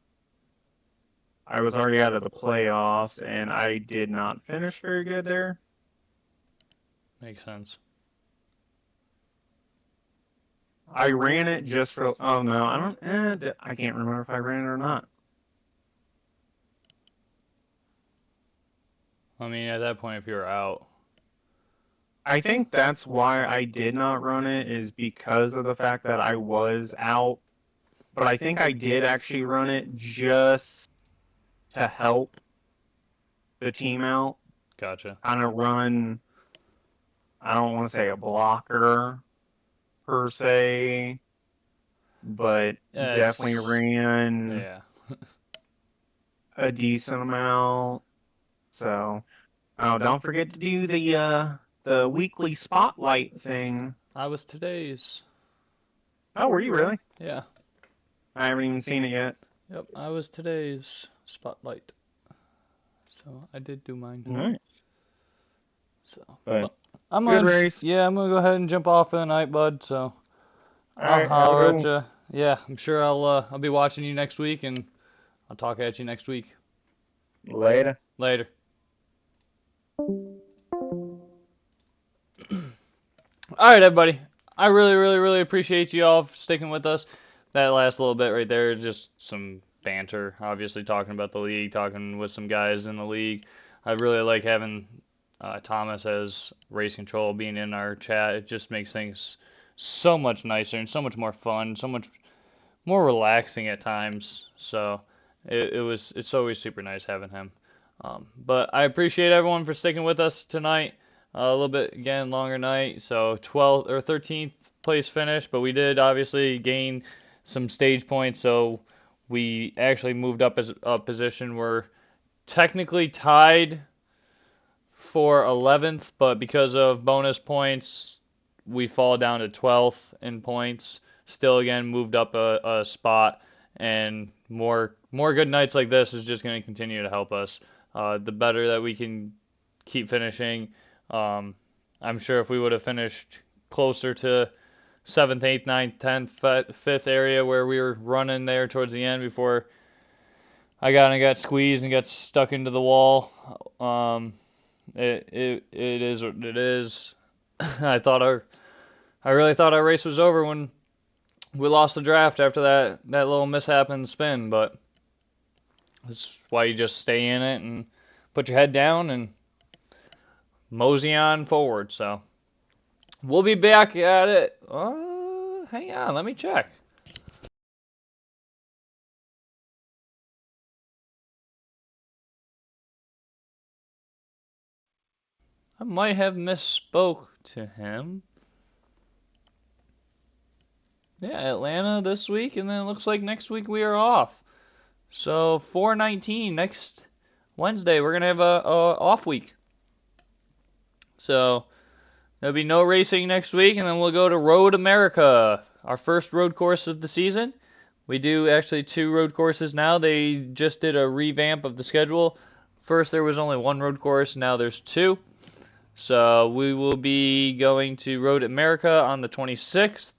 I was already out of the playoffs, and I did not finish very good there. Makes sense. I ran it just for, oh no, I can't remember if I ran it or not. I mean, at that point, if you were out. I think that's why I did not run it, is because of the fact that I was out. But I think I did actually run it just to help the team out. Gotcha. Kind of run, I don't want to say a blocker per se, but definitely ran a decent amount. So, don't forget to do the weekly spotlight thing. I was today's. Oh, were you really? Yeah. I haven't even seen it yet. Yep, I was today's spotlight. So I did do mine. Nice. So, but I'm good race. Yeah, I'm gonna go ahead and jump off for the night, bud. So I'll holler at you. Yeah, I'm sure I'll be watching you next week, and I'll talk at you next week. Later. Later. All right, everybody. I really, really, really appreciate you all sticking with us. That last little bit right there is just some banter, obviously talking about the league, talking with some guys in the league. I really like having Thomas as race control being in our chat. It just makes things so much nicer and so much more fun, so much more relaxing at times. So it's always super nice having him. But I appreciate everyone for sticking with us tonight. A little bit, again, longer night. So 12th or 13th place finish, but we did obviously gain some stage points. So we actually moved up as a position. We're technically tied for 11th, but because of bonus points, we fall down to 12th in points. Still, again, moved up a spot, and more good nights like this is just going to continue to help us. The better that we can keep finishing. I'm sure if we would have finished closer to 7th, 8th, 9th, 10th, 5th area where we were running there towards the end before I got squeezed and got stuck into the wall. It is what it is. I really thought our race was over when we lost the draft after that little mishap in the spin, but that's why you just stay in it and put your head down and mosey on forward. So we'll be back at it. Hang on, let me check. I might have misspoke to him. Yeah, Atlanta this week, and then it looks like next week we are off. So 4/19 next Wednesday we're gonna have a off week. So there'll be no racing next week, and then we'll go to Road America, our first road course of the season. We do actually 2 road courses now. They just did a revamp of the schedule. First there was only 1 road course, now there's 2. So we will be going to Road America on the 26th.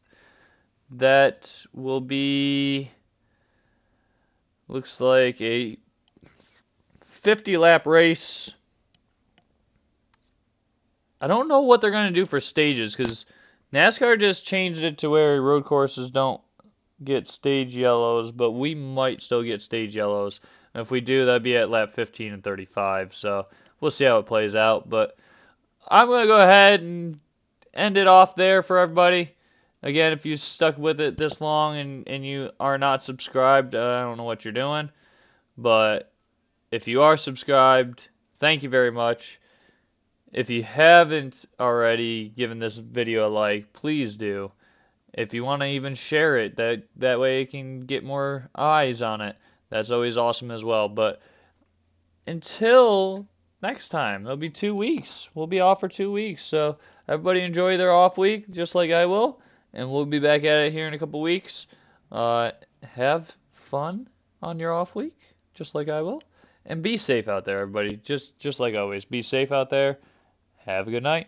That will be, looks like a 50-lap race. I don't know what they're going to do for stages, because NASCAR just changed it to where road courses don't get stage yellows, but we might still get stage yellows. And if we do, that'd be at lap 15 and 35. So we'll see how it plays out. But I'm going to go ahead and end it off there for everybody. Again, if you stuck with it this long and you are not subscribed, I don't know what you're doing. But if you are subscribed, thank you very much. If you haven't already given this video a like, please do. If you want to even share it, that way it can get more eyes on it. That's always awesome as well. But until next time, it'll be 2 weeks. We'll be off for 2 weeks. So everybody enjoy their off week, just like I will. And we'll be back at it here in a couple weeks. Have fun on your off week, just like I will. And be safe out there, everybody. Just like always, be safe out there. Have a good night.